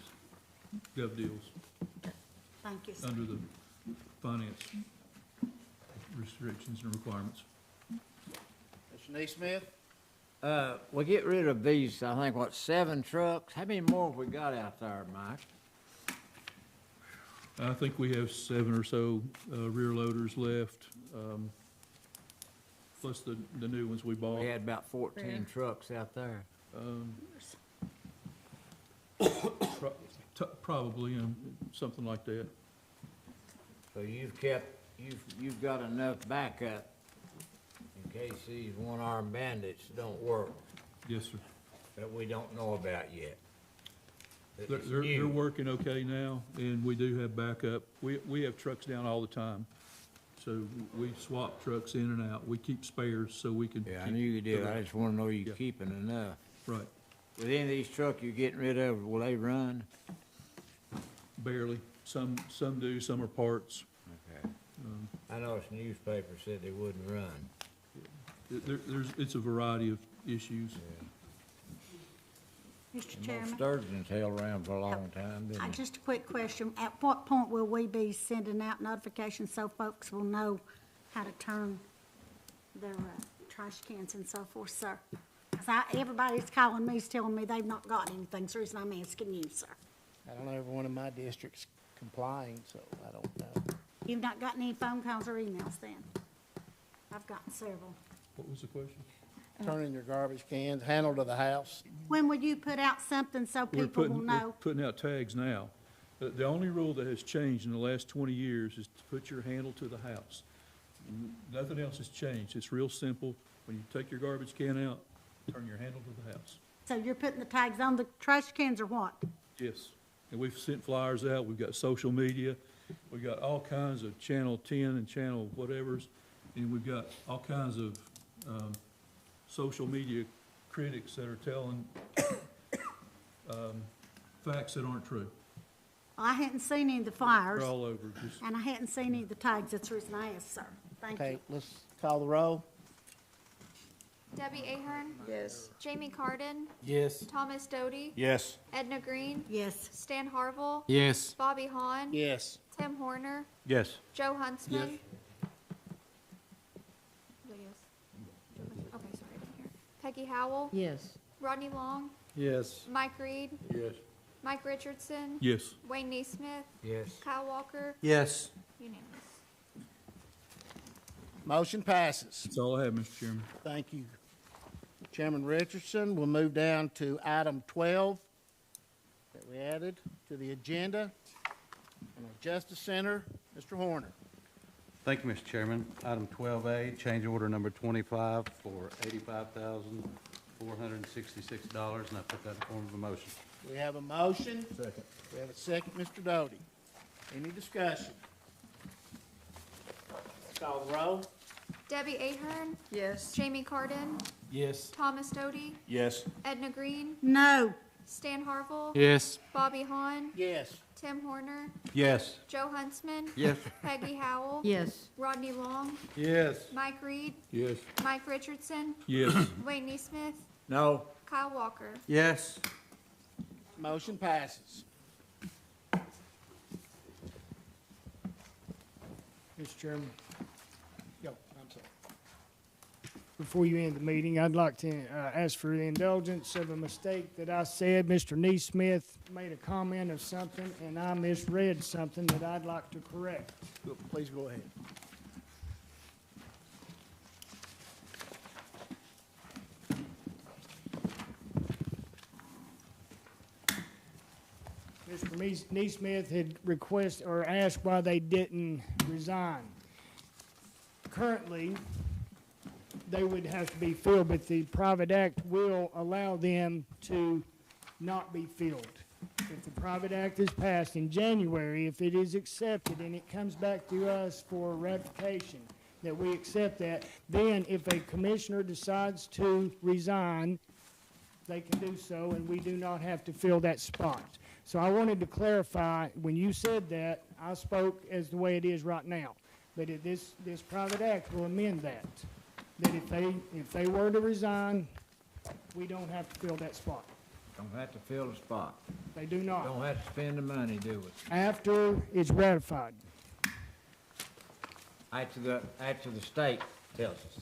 Gov Deals, Thank you, sir. under the finance restrictions and requirements. Mr. Neesmith? We get rid of these, I think, what, 7 trucks? How many more have we got out there, Mike? I think we have 7 or so rear loaders left, plus the new ones we bought. We had about 14 trucks out there. Probably, something like that. So you've got enough backup in case these one-armed bandits don't work Yes, sir. that we don't know about yet. That They're, it's they're new. working okay now, and we do have backup. We have trucks down all the time, so we swap trucks in and out. We keep spares so we can. Yeah, I keep knew you did. the- I just wanna know you're Yeah. keeping enough. Right, With any of these trucks you're getting rid of, will they run? barely. Some do, some are parts. Okay. I noticed the newspaper said they wouldn't run. It's a variety of issues. Mr. And Chairman? most sturgeons held around for a long time, didn't they? Just a quick question. At what point will we be sending out notifications so folks will know how to turn their trash cans and so forth, sir? Because everybody's calling me, telling me they've not got anything, so the reason I'm asking you, sir. I don't know, everyone in my district's complying, so I don't know. You've not gotten any phone calls or emails then? I've gotten several. What was the question? Turning your garbage cans, handle to the house. When will you put out something so people will We're know? putting out tags now. The only rule that has changed in the last 20 years is to put your handle to the house. Nothing else has changed. It's real simple. When you take your garbage can out, turn your handle to the house. So you're putting the tags on the trash cans or what? Yes. And we've sent flyers out. We've got social media. We've got all kinds of Channel 10 and Channel whatevers. And we've got all kinds of social media critics that are telling facts that aren't true. I hadn't seen any of the flyers, They're all over. Just and I hadn't seen any of the tags. That's the reason I asked, sir. Thank Okay, you. let's call the roll. Debbie Ahern, Yes. Jamie Carden, Yes. Thomas Doty, Yes. Edna Green, Yes. Stan Harville, Yes. Bobby Hahn, Yes. Tim Horner, Yes. Joe Huntsman. Yes. Okay, sorry, I didn't hear. Peggy Howell, Yes. Rodney Long, Yes. Mike Reed, Yes. Mike Richardson, yes. Wayne Neesmith, Yes. Kyle Walker. Yes. Unanimous. Motion passes. That's all I have, Mr. Chairman. Thank you, Chairman Richardson. We'll move down to item 12 that we added to the agenda. And our Justice Center, Mr. Horner. Thank you, Mr. Chairman. Item 12A, change order number 25 for $85,466, and I put that in the form of a motion. We have a motion. Second. We have a second, Mr. Doty. Any discussion? Call the roll. Debbie Ahern, Yes. Jamie Carden, Yes. Thomas Doty, Yes. Edna Green, No. Stan Harville. Yes. Bobby Hahn. Yes. Tim Horner. Yes. Joe Huntsman. Yes. Peggy Howell. Yes. Rodney Long. Yes. Mike Reed. Yes. Mike Richardson. Yes. Wayne Neesmith. No. Kyle Walker. Yes. Motion passes. Mr. Chairman. Yo, I'm sorry. Before you end the meeting, I'd like to ask for the indulgence of a mistake that I said. Mr. Neesmith made a comment of something, and I misread something that I'd like to correct. Please go ahead. Mr. Neesmith had requested or asked why they didn't resign. Currently, they would have to be filled, but the private act will allow them to not be filled. If the private act is passed in January, if it is accepted and it comes back to us for ratification, that we accept that, then if a commissioner decides to resign, they can do so, and we do not have to fill that spot. So I wanted to clarify, when you said that, I spoke as the way it is right now. But this private act will amend that, that if they were to resign, we don't have to fill that spot. Don't have to fill the spot. They do not. Don't have to spend the money, do we? After it's ratified. After the state tells us.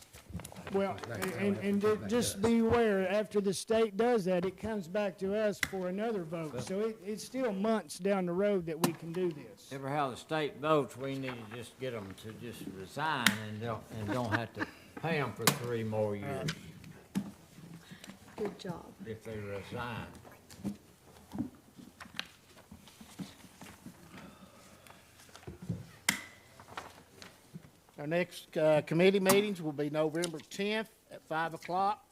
Well, and just be aware, after the state does that, it comes back to us for another vote. So it's still months down the road that we can do this. Ever how the state votes, we need to just get them to just resign and don't have to pay them for 3 more years Good job. if they resign. Our next committee meetings will be November 10th at 5 o'clock.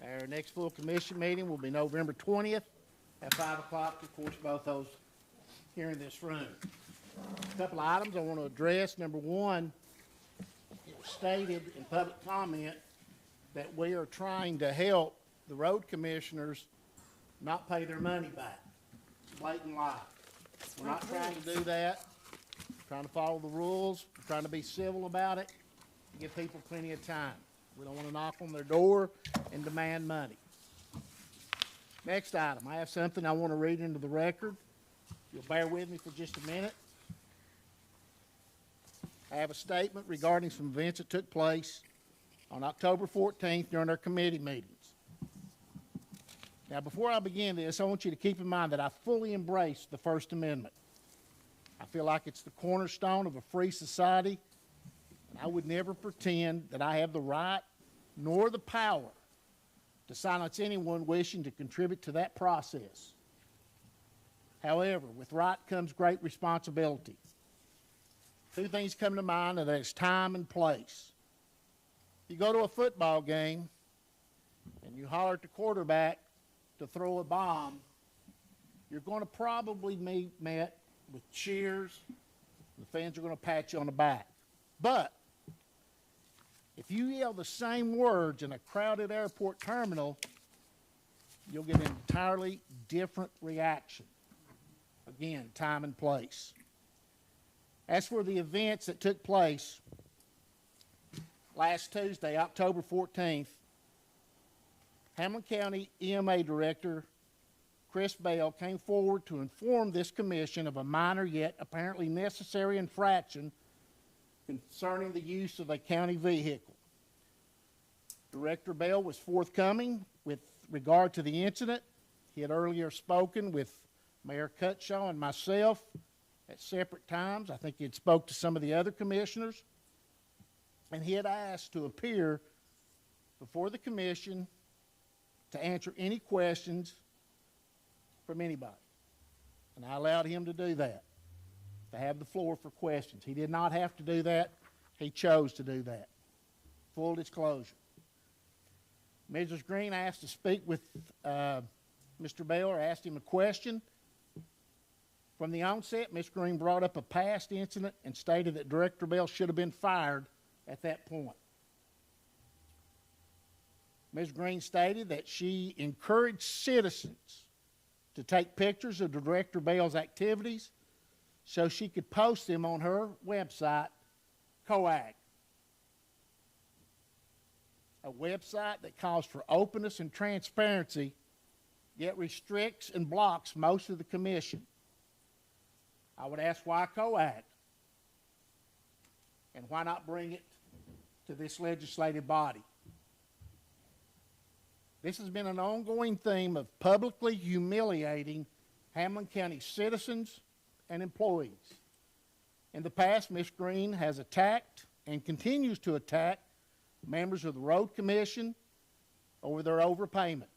Our next full commission meeting will be November 20th at 5 o'clock. Of course, both those here in this room. A couple of items I want to address. Number one, it was stated in public comment that we are trying to help the road commissioners not pay their money back. Blatant lie. We're not trying to do that. Trying to follow the rules, trying to be civil about it, give people plenty of time. We don't want to knock on their door and demand money. Next item, I have something I want to read into the record. You'll bear with me for just a minute. I have a statement regarding some events that took place on October 14th during our committee meetings. Now, before I begin this, I want you to keep in mind that I fully embrace the First Amendment. I feel like it's the cornerstone of a free society, and I would never pretend that I have the right nor the power to silence anyone wishing to contribute to that process. However, with right comes great responsibility. 2 things come to mind, and that's time and place. You go to a football game, and you holler at the quarterback to throw a bomb, you're going to probably be met with cheers. The fans are going to pat you on the back. But if you yell the same words in a crowded airport terminal, you'll get an entirely different reaction. Again, time and place. As for the events that took place last Tuesday, October 14th, Hamblen County EMA Director Chris Bell came forward to inform this commission of a minor yet apparently necessary infraction concerning the use of a county vehicle. Director Bell was forthcoming with regard to the incident. He had earlier spoken with Mayor Cutshaw and myself at separate times. I think he had spoke to some of the other commissioners. And he had asked to appear before the commission to answer any questions from anybody. And I allowed him to do that, to have the floor for questions. He did not have to do that. He chose to do that. Full disclosure. Mrs. Green asked to speak with Mr. Bell, or asked him a question. From the onset, Ms. Green brought up a past incident and stated that Director Bell should have been fired at that point. Ms. Green stated that she encouraged citizens to take pictures of Director Bell's activities so she could post them on her website, COAG, a website that calls for openness and transparency, yet restricts and blocks most of the commission. I would ask, why COAG? And why not bring it to this legislative body? This has been an ongoing theme of publicly humiliating Hamblen County citizens and employees. In the past, Ms. Green has attacked and continues to attack members of the Road Commission over their overpayment.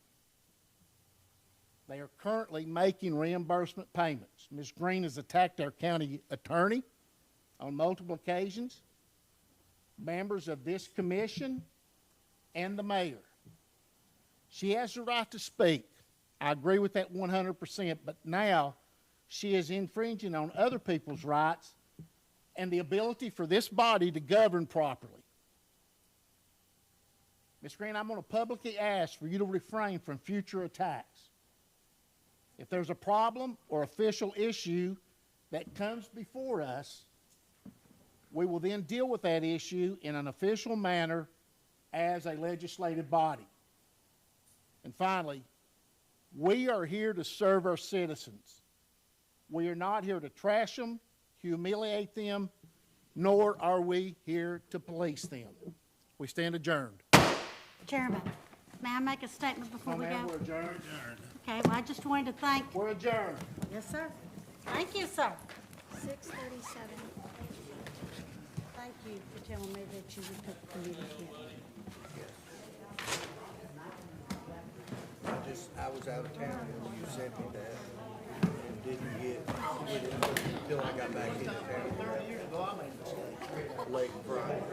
They are currently making reimbursement payments. Ms. Green has attacked our county attorney on multiple occasions, members of this commission, and the mayor. She has the right to speak. I agree with that 100%, but now she is infringing on other people's rights and the ability for this body to govern properly. Ms. Green, I'm going to publicly ask for you to refrain from future attacks. If there's a problem or official issue that comes before us, we will then deal with that issue in an official manner as a legislative body. And finally, we are here to serve our citizens. We are not here to trash them, humiliate them, nor are we here to police them. We stand adjourned. Chairman, may I make a statement before we go? We're adjourned. Okay, well, I just wanted to thank. We're adjourned. Yes, sir. Thank you, sir. 6:37. Thank you for telling me that you would put the meeting together. I was out of town when you sent me that, and didn't get it until I got back into town late Friday.